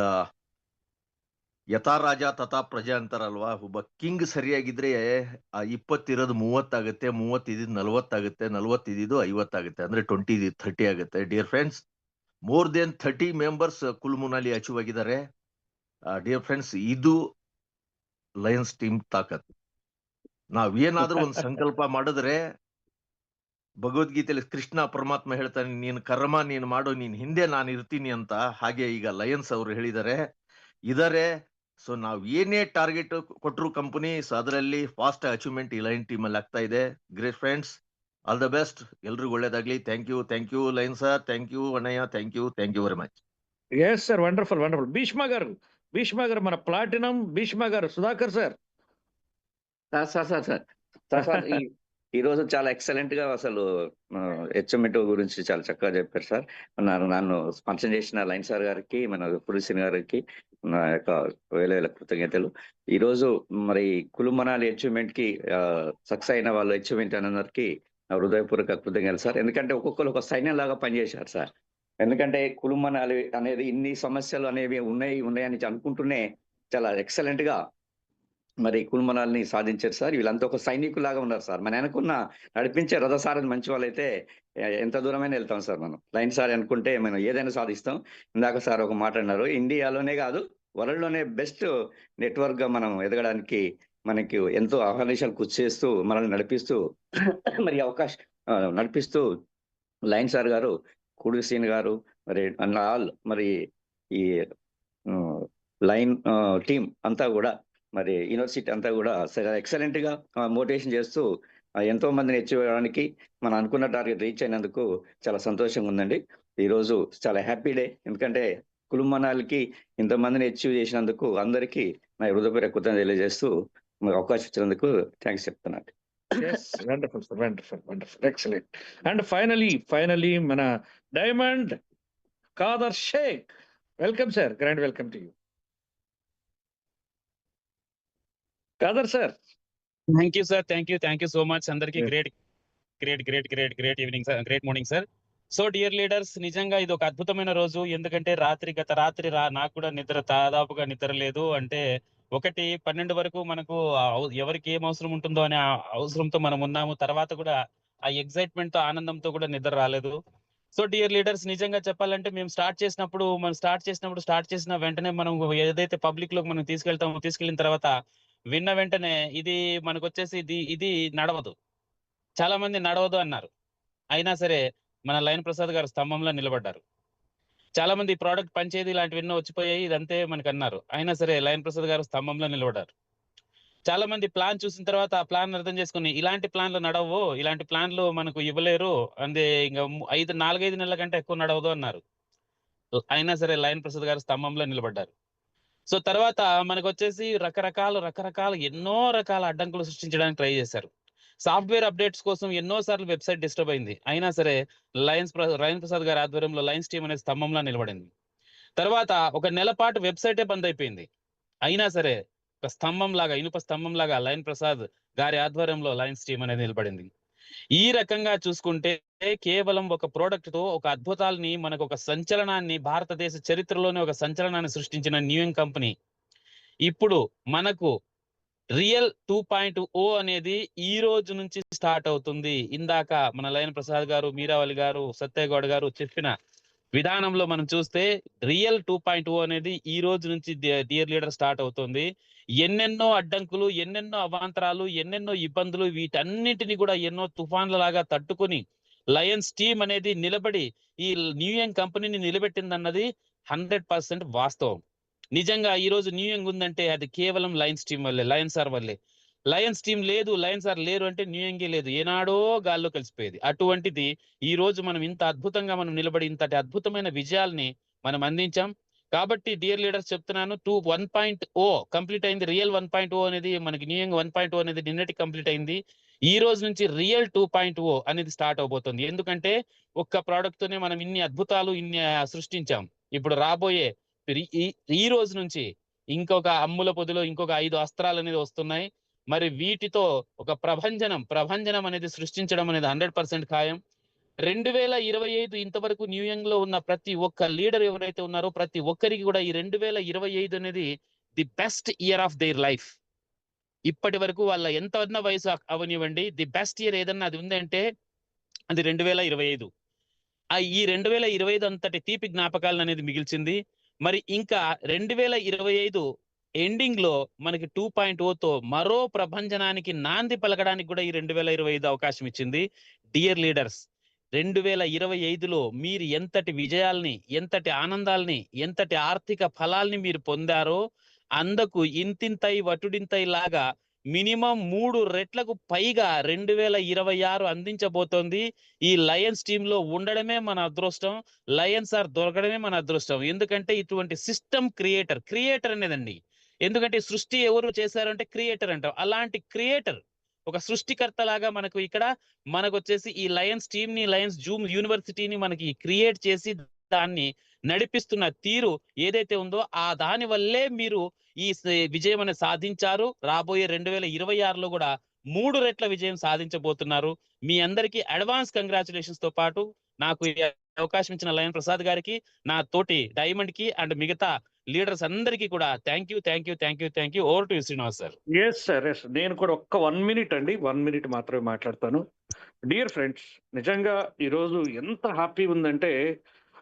ಯಥಾ ರಾಜ ತಥಾ ಪ್ರಜಾ ಅಂತಾರಲ್ವಾ, ಒಬ್ಬ ಕಿಂಗ್ ಸರಿಯಾಗಿದ್ರೆ ಆ 20 ಇರೋದು 30 ಆಗುತ್ತೆ, 30 ಇದ್ದಿದ್ದು 40 ಆಗುತ್ತೆ, 40 ಇದ್ದಿದ್ದು 50 ಆಗುತ್ತೆ, ಅಂದ್ರೆ 20 ಇದ್ದಿದ್ದು 30 ಆಗುತ್ತೆ. Dear friends, more than 30 members Kullu Manali achieve ಆಗಿದ್ದಾರೆ. ಡಿಯರ್ ಫ್ರೆಂಡ್ಸ್, ಇದು ಲಯನ್ಸ್ ಟೀಮ್ ತಾಕತ್. ನಾವೇನಾದ್ರೂ ಒಂದು ಸಂಕಲ್ಪ ಮಾಡಿದ್ರೆ, ಭಗವದ್ಗೀತೆಯಲ್ಲಿ ಕೃಷ್ಣ ಪರಮಾತ್ಮ ಹೇಳ್ತಾನೆ, ನೀನ್ ಕರ್ಮ ನೀನ್ ಮಾಡು, ನೀನ್ ಹಿಂದೆ ನಾನು ಇರ್ತೀನಿ ಅಂತ. ಹಾಗೆ ಈಗ ಲಯನ್ಸ್ ಅವರು ಹೇಳಿದ್ದಾರೆ ಇದಾರೆ. ಸೊ ನಾವ್ ಏನೇ ಟಾರ್ಗೆಟ್ ಕೊಟ್ಟರು ಕಂಪನಿ, ಸೊ ಅದರಲ್ಲಿ ಫಾಸ್ಟ್ ಅಚೀವ್ಮೆಂಟ್ ಈ ಲೈನ್ ಟೀಮ್ ಅಲ್ಲಿ ಆಗ್ತಾ ಇದೆ. Great friends, all the best. ಎಲ್ರಿಗೂ ಒಳ್ಳೇದಾಗ್ಲಿ. Thank you line sir. Thank you ಅಣ್ಣಯ್ಯ. Thank you very much. Yes sir, wonderful. Bhishma గారు మన ప్లాటినం భీష్మ గారు. సుధాకర్ సార్. సార్ ఈ రోజు చాలా ఎక్సలెంట్ గా అసలు హెచ్ఎంఎట్ గురించి చాలా చక్కగా చెప్పారు సార్. నన్ను స్పాన్సర్ చేసిన లైన్ సార్ గారికి, మన పురుషిన్ గారికి నా యొక్క వేల కృతజ్ఞతలు. ఈ రోజు మరి కులు మనాలి అచీవ్మెంట్ కి సక్సెస్ అయిన వాళ్ళు అచీవ్మెంట్ అందరికి నా హృదయపూర్వక కృతజ్ఞతలు సార్. ఎందుకంటే ఒక్కొక్కరు ఒక సైన్యం లాగా పనిచేశారు సార్. ఎందుకంటే కులు మనాలి అనేది ఇన్ని సమస్యలు అనేవి ఉన్నాయని అనుకుంటూనే చాలా ఎక్సలెంట్ గా మరి కుల్మనాల్ని సాధించారు సార్. వీళ్ళంతా ఒక సైనికులాగా ఉన్నారు సార్. మన వెనకున్న నడిపించే రథసారథి మంచి వాళ్ళైతే ఎంత దూరమైనా వెళ్తాం సార్ మనం. లైన్ సార్ అనుకుంటే మనం ఏదైనా సాధిస్తాం. ఇందాక సార్ ఒక మాట అన్నారు, ఇండియాలోనే కాదు వరల్డ్ లోనే బెస్ట్ నెట్వర్క్ గా మనం ఎదగడానికి మనకి ఎంతో అహర్నిశలు కృషి చేస్తూ మనల్ని నడిపిస్తూ మరి నడిపిస్తూ లైన్ సార్ గారు, కుడిసీన్ గారు, మరి ఆల్ మరి ఈ లైన్ టీం అంతా కూడా మరి యూనివర్సిటీ అంతా కూడా ఎక్సలెంట్ గా మోటివేషన్ చేస్తూ ఎంతో మందిని అచీవ్ అవ్వడానికి మనం అనుకున్న టార్గెట్ రీచ్ అయినందుకు చాలా సంతోషంగా ఉందండి. ఈ రోజు చాలా హ్యాపీ డే. ఎందుకంటే కులుమనాలకి ఇంతమందిని అచీవ్ చేసినందుకు అందరికీ నా హృదయపూర్వక కృతజ్ఞతలు తెలియజేస్తూ అవకాశం ఇచ్చినందుకు థ్యాంక్స్ చెప్తున్నాను. Yes, wonderful, sir. Wonderful. Excellent. And finally, mana Diamond Kader Sheikh. Welcome, sir. Grand welcome to you. Kader, sir. Thank you, sir. Thank you so much. Andarki great evening, sir. Great morning, sir. So dear leaders, నిజంగా ఇది ఒక అద్భుతమైన రోజు. ఎందుకంటే గత రాత్రి నాకు కూడా దాదాపుగా నిద్ర లేదు. అంటే 1-12 వరకు మనకు ఎవరికి ఏం అవసరం ఉంటుందో అనే అవసరంతో మనం ఉన్నాము. తర్వాత కూడా ఆ ఎక్సైట్మెంట్ తో, ఆనందంతో కూడా నిద్ర రాలేదు. సో డియర్ లీడర్స్, నిజంగా చెప్పాలంటే మేము స్టార్ట్ చేసిన వెంటనే మనం ఏదైతే పబ్లిక్ లోకి మనం తీసుకెళ్లిన తర్వాత విన్న వెంటనే ఇది మనకు వచ్చేసి ఇది నడవదు, చాలా మంది నడవదు అన్నారు. అయినా సరే మన లైన్ ప్రసాద్ గారు స్తంభంలో నిలబడ్డారు. చాలా మంది ప్రోడక్ట్ పనిచేది ఇలాంటివన్నీ వచ్చిపోయాయి, ఇదంతే మనకు అన్నారు. అయినా సరే లైన్ ప్రసాద్ గారు స్తంభంలో నిలబడ్డారు. చాలా మంది ప్లాన్ చూసిన తర్వాత ఆ ప్లాన్ అర్థం చేసుకుని ఇలాంటి ప్లాన్లు నడవవు, ఇలాంటి ప్లాన్లు మనకు ఇవ్వలేరు, అందే ఇంకా 4-5 నెలల కంటే ఎక్కువ నడవదు అన్నారు. అయినా సరే లైన్ ప్రసాద్ గారు స్తంభంలో నిలబడ్డారు. సో తర్వాత మనకు వచ్చేసి రకరకాల ఎన్నో రకాల అడ్డంకులు సృష్టించడానికి ట్రై చేశారు. సాఫ్ట్వేర్ అప్డేట్స్ కోసం ఎన్నో సార్లు వెబ్సైట్ డిస్టర్బ్ అయింది. అయినా సరే లైన్ ప్రసాద్ గారి ఆధ్వర్యంలో లైన్స్ టీమ్ అనేది స్తంభంలో నిలబడింది. తర్వాత 1 నెల పాటు వెబ్సైటే బంద్ అయిపోయింది. అయినా సరే ఒక ఇనుప స్తంభం లాగా లైన్ ప్రసాద్ గారి ఆధ్వర్యంలో లైన్స్ టీమ్ అనేది నిలబడింది. ఈ రకంగా చూసుకుంటే కేవలం ఒక ప్రోడక్ట్ తో ఒక అద్భుతాలని, మనకు ఒక సంచలనాన్ని, భారతదేశ చరిత్రలోనే ఒక సంచలనాన్ని సృష్టించిన న్యూయంగ్ కంపెనీ ఇప్పుడు మనకు రియల్ 2.0 అనేది ఈ రోజు నుంచి స్టార్ట్ అవుతుంది. ఇందాక మన లైన్ ప్రసాద్ గారు, మీరావళి గారు, సత్యగౌడ్ గారు చెప్పిన విధానంలో మనం చూస్తే రియల్ 2.0 అనేది ఈ రోజు నుంచి డియర్ లీడర్ స్టార్ట్ అవుతుంది. ఎన్నెన్నో అడ్డంకులు, ఎన్నెన్నో అవాంతరాలు, ఎన్నెన్నో ఇబ్బందులు, వీటన్నిటిని కూడా ఎన్నో తుఫాన్ల లాగా తట్టుకుని లయన్స్ టీమ్ అనేది నిలబడి ఈ న్యూయంగ్ కంపెనీని నిలబెట్టిందన్నది 100% వాస్తవం. నిజంగా ఈ రోజు న్యూయంగ్ ఉందంటే అది కేవలం లయన్స్ టీమ్ వల్లే, లయన్స్ సార్ వల్లే. లయన్స్ టీమ్ లేదు, లయన్స్ సార్ లేరు అంటే న్యూయంగే లేదు, ఏనాడో గాల్లో కలిసిపోయేది. అటువంటిది ఈ రోజు మనం ఇంత అద్భుతంగా మనం నిలబడి ఇంతటి అద్భుతమైన విజయాల్ని మనం అందించాం. కాబట్టి డియర్ లీడర్స్ చెప్తున్నాను, 1.0 కంప్లీట్ అయింది. రియల్ 1.0 అనేది మనకి న్యూయంగ్ 1.0 అనేది నిన్నటి కంప్లీట్ అయింది. ఈ రోజు నుంచి రియల్ 2.0 అనేది స్టార్ట్ అవబోతుంది. ఎందుకంటే ఒక్క ప్రోడక్ట్ తోనే మనం ఇన్ని అద్భుతాలు సృష్టించాం. ఇప్పుడు రాబోయే ఈ రోజు నుంచి ఇంకొక అమ్ముల పొదిలో ఇంకొక 5 అస్త్రాలు అనేది వస్తున్నాయి. మరి వీటితో ఒక ప్రభంజనం అనేది సృష్టించడం అనేది 100% ఖాయం. 2025 ఇంతవరకు న్యూయంగ్ లో ఉన్న ప్రతి ఒక్క లీడర్ ఎవరైతే ఉన్నారో ప్రతి ఒక్కరికి కూడా ఈ 2025 అనేది the best year of their life. ఇప్పటి వరకు వాళ్ళ ఎంత వయసు అవనివ్వండి, ది బెస్ట్ ఇయర్ ఏదన్నా అది ఉందంటే అది 2025. ఈ 2025 అంతటి తీపి జ్ఞాపకాలను అనేది మిగిల్చింది. మరి ఇంకా 2025 ఎండింగ్ లో మనకి 2.0తో మరో ప్రభంజనానికి నాంది పలకడానికి కూడా ఈ 2025 అవకాశం ఇచ్చింది. డియర్ లీడర్స్, 2025లో మీరు ఎంతటి విజయాల్ని, ఎంతటి ఆనందాల్ని, ఎంతటి ఆర్థిక ఫలాల్ని మీరు పొందారో అందుకు ఇంతింతై వటుడింతై లాగా మినిమం 3 రెట్లకు పైగా 2026 అందించబోతోంది. ఈ లయన్స్ టీమ్ లో ఉండడమే మన అదృష్టం, లయన్స్ ఆర్ దొరకడమే మన అదృష్టం. ఎందుకంటే ఇటువంటి సిస్టమ్ క్రియేటర్ అనేదండి. ఎందుకంటే సృష్టి ఎవరు చేశారంటే క్రియేటర్ అంటాం. అలాంటి క్రియేటర్, ఒక సృష్టికర్త లాగా మనకు ఇక్కడ మనకు వచ్చేసి ఈ లయన్స్ టీమ్ ని, లయన్స్ జూమ్ యూనివర్సిటీని మనకి క్రియేట్ చేసి దాన్ని నడిపిస్తున్న తీరు ఏదైతే ఉందో ఆ దాని వల్లే మీరు ఈ విజయం అనేది సాధించారు. రాబోయే 2026లో కూడా 3 రెట్ల విజయం సాధించబోతున్నారు. మీ అందరికీ అడ్వాన్స్ కంగ్రాచులేషన్స్ తో పాటు నాకు అవకాశం ఇచ్చిన లయన్ ప్రసాద్ గారికి, నా తోటి డైమండ్ కి అండ్ మిగతా లీడర్స్ అందరికీ కూడా thank you. Over to Srinivas sir. Yes sir, yes. నేను కూడా ఒక్క 1 మినిట్ అండి, 1 మినిట్ మాత్రమే మాట్లాడతాను. డియర్ ఫ్రెండ్స్, నిజంగా ఈరోజు ఎంత హ్యాపీ ఉందంటే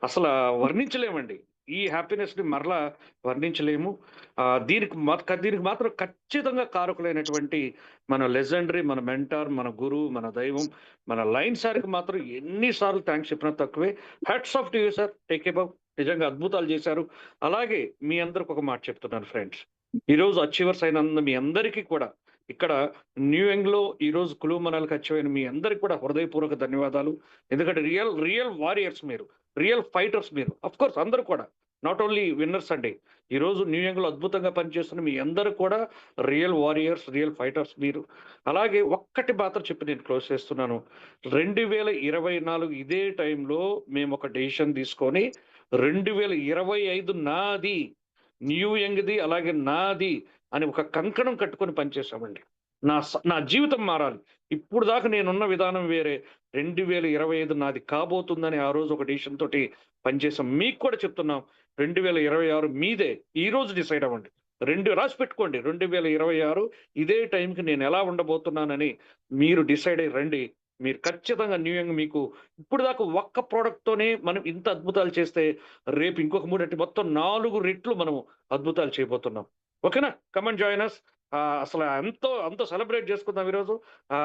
అసలు వర్ణించలేమండి. ఈ హ్యాపీనెస్ ని మరలా వర్ణించలేము. దీనికి మాత్రం ఖచ్చితంగా కారకులైనటువంటి మన లెజెండరీ, మన మెంటార్, మన గురువు, మన దైవం, మన లైన్ సార్కి మాత్రం ఎన్నిసార్లు థ్యాంక్స్ చెప్పినా తక్కువే. Hats off to you sir, take above. నిజంగా అద్భుతాలు చేశారు. అలాగే మీ అందరికి ఒక మాట చెప్తున్నాను ఫ్రెండ్స్, ఈరోజు అచీవర్స్ అయిన మీ అందరికీ కూడా ఇక్కడ న్యూయంగ్ లో ఈరోజు కులువు మనాలికి అచీవ్ మీ అందరికి కూడా హృదయపూర్వక ధన్యవాదాలు. ఎందుకంటే రియల్ వారియర్స్ మీరు, రియల్ ఫైటర్స్ మీరు. అఫ్ కోర్స్ అందరూ కూడా నాట్ ఓన్లీ విన్నర్స్ అండి. ఈరోజు న్యూయంగ్ లో అద్భుతంగా పనిచేస్తున్న మీ అందరూ కూడా రియల్ వారియర్స్, రియల్ ఫైటర్స్ మీరు. అలాగే ఒక్కటి మాత్రం చెప్పి నేను క్లోజ్ చేస్తున్నాను. 2024 ఇదే టైంలో మేము ఒక డెసిషన్ తీసుకొని 2025 నాది, న్యూయంగ్ది, అలాగే నాది అని ఒక కంకణం కట్టుకొని పనిచేశామండి. నా జీవితం మారాలి. ఇప్పుడు దాకా నేనున్న విధానం వేరే, 2025 నాది కాబోతుందని ఆ రోజు ఒక డెసిషన్ తోటి పనిచేసాం. మీకు కూడా చెప్తున్నాం, 2026 మీదే. ఈ రోజు డిసైడ్ అవ్వండి. రాసి పెట్టుకోండి, 2026 ఇదే టైంకి నేను ఎలా ఉండబోతున్నానని మీరు డిసైడ్ అయ్యి రండి. మీరు ఖచ్చితంగా న్యూయంగ్ మీకు ఇప్పుడు దాకా ఒక్క ప్రోడక్ట్ తోనే మనం ఇంత అద్భుతాలు చేస్తే రేపు ఇంకొక 3 అంటే మొత్తం 4 రెట్లు మనం అద్భుతాలు చేయబోతున్నాం. ఓకేనా? Comment join us. అసలు అంత సెలబ్రేట్ చేసుకుందాం ఈరోజు.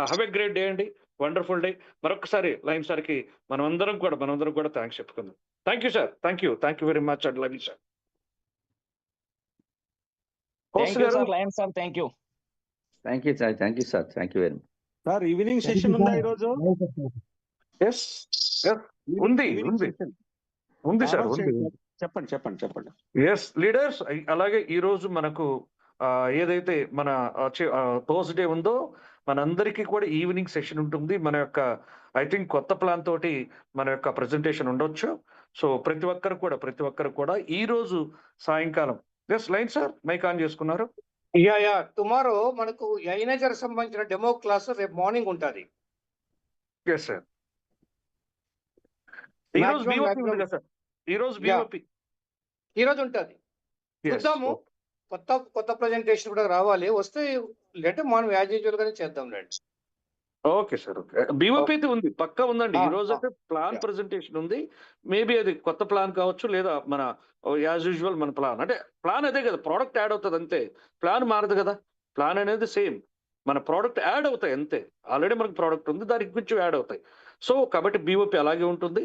హ్యావ్ ఎ గ్రేట్ డే అండి, వండర్ఫుల్ డే. మరొకసారి లైన్ సార్కి మనందరం కూడా థ్యాంక్స్ చెప్పుకుందాం. Thank you sir, thank you very much and love you sir. Line sir, thank you sir, thank you very much sir. Evening session ఉందా ఈరోజు? Yes, ఉంది sir, ఉంది. చెప్పండి. Yes leaders. అలాగే ఈ రోజు మనకు ఏదైతే మన థర్స్డే ఉందో మనందరికీ కూడా ఈవినింగ్ సెషన్ ఉంటుంది. మన యొక్క ఐ థింక్ కొత్త ప్లాన్ తోటి మన యొక్క ప్రెజెంటేషన్ ఉండొచ్చు. సో ప్రతి ఒక్కరు కూడా ఈ రోజు సాయంకాలం. Yes line sir, mike on చేసుకున్నారు. టుమారో మనకు ఎనర్జర్ సంబంధించిన డెమో క్లాస్ రేపు మార్నింగ్ ఉంటుంది. Yes sir. ఈరోజు BOP ఉంది కదా సార్, ఈరోజు BOP ఈరోజు ఉంటుంది. చూద్దాము, కొత్త ప్రెజెంటేషన్ కూడా రావాలి. వస్తే లేదంటే మనం యాజ్ యూజువల్ గానే చేద్దాం రండి. Okay sir, okay. BOP అయితే ఉంది, పక్కా ఉందండి. ఈ రోజు అయితే ప్లాన్ ప్రెజెంటేషన్ ఉంది. మేబీ అది కొత్త ప్లాన్ కావచ్చు, లేదా మన యాజ్ యూజువల్ మన ప్లాన్. అంటే ప్లాన్ అదే కదా, ప్రోడక్ట్ యాడ్ అవుతుంది అంతే. ప్లాన్ మారదు కదా, ప్లాన్ అనేది సేమ్. మన ప్రోడక్ట్ యాడ్ అవుతాయి అంతే. ఆల్రెడీ మనకు ప్రోడక్ట్ ఉంది, దానికి కొంచెం యాడ్ అవుతాయి. సో కాబట్టి BOP అలాగే ఉంటుంది.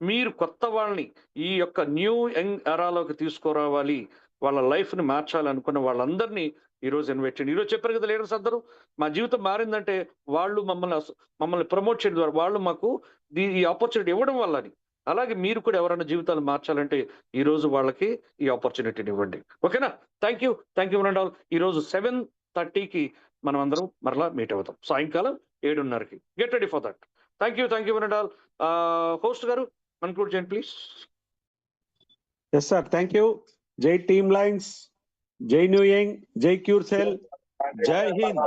మీరు కొత్త వాళ్ళని ఈ యొక్క న్యూ యంగ్ ఎరాలోకి తీసుకురావాలి, వాళ్ళ లైఫ్ ని మార్చాలనుకున్న వాళ్ళందరినీ ఈరోజు ఇన్వైట్ చేయండి. ఈరోజు చెప్పారు కదా లీడర్స్ అందరూ, మా జీవితం మారిందంటే వాళ్ళు మమ్మల్ని ప్రమోట్ చేయడం ద్వారా, వాళ్ళు మాకు ఈ ఆపర్చునిటీ ఇవ్వడం వల్లని. అలాగే మీరు కూడా ఎవరైనా జీవితాలు మార్చాలంటే ఈ రోజు వాళ్ళకి ఈ ఆపర్చునిటీని ఇవ్వండి. ఓకేనా? Thank you one and all. ఈరోజు 7:30కి మనం అందరం మరలా మీట్ అవుతాం, సాయంకాలం 7:30కి. Get ready for that. Thank you one and all. Host గారు కన్క్లూడ్ చేయండి please. Yes sir, thank you. జై టీమ్ లైన్స్, జై న్యూయంగ్, జై క్యూర్సెల్, జై హింద్.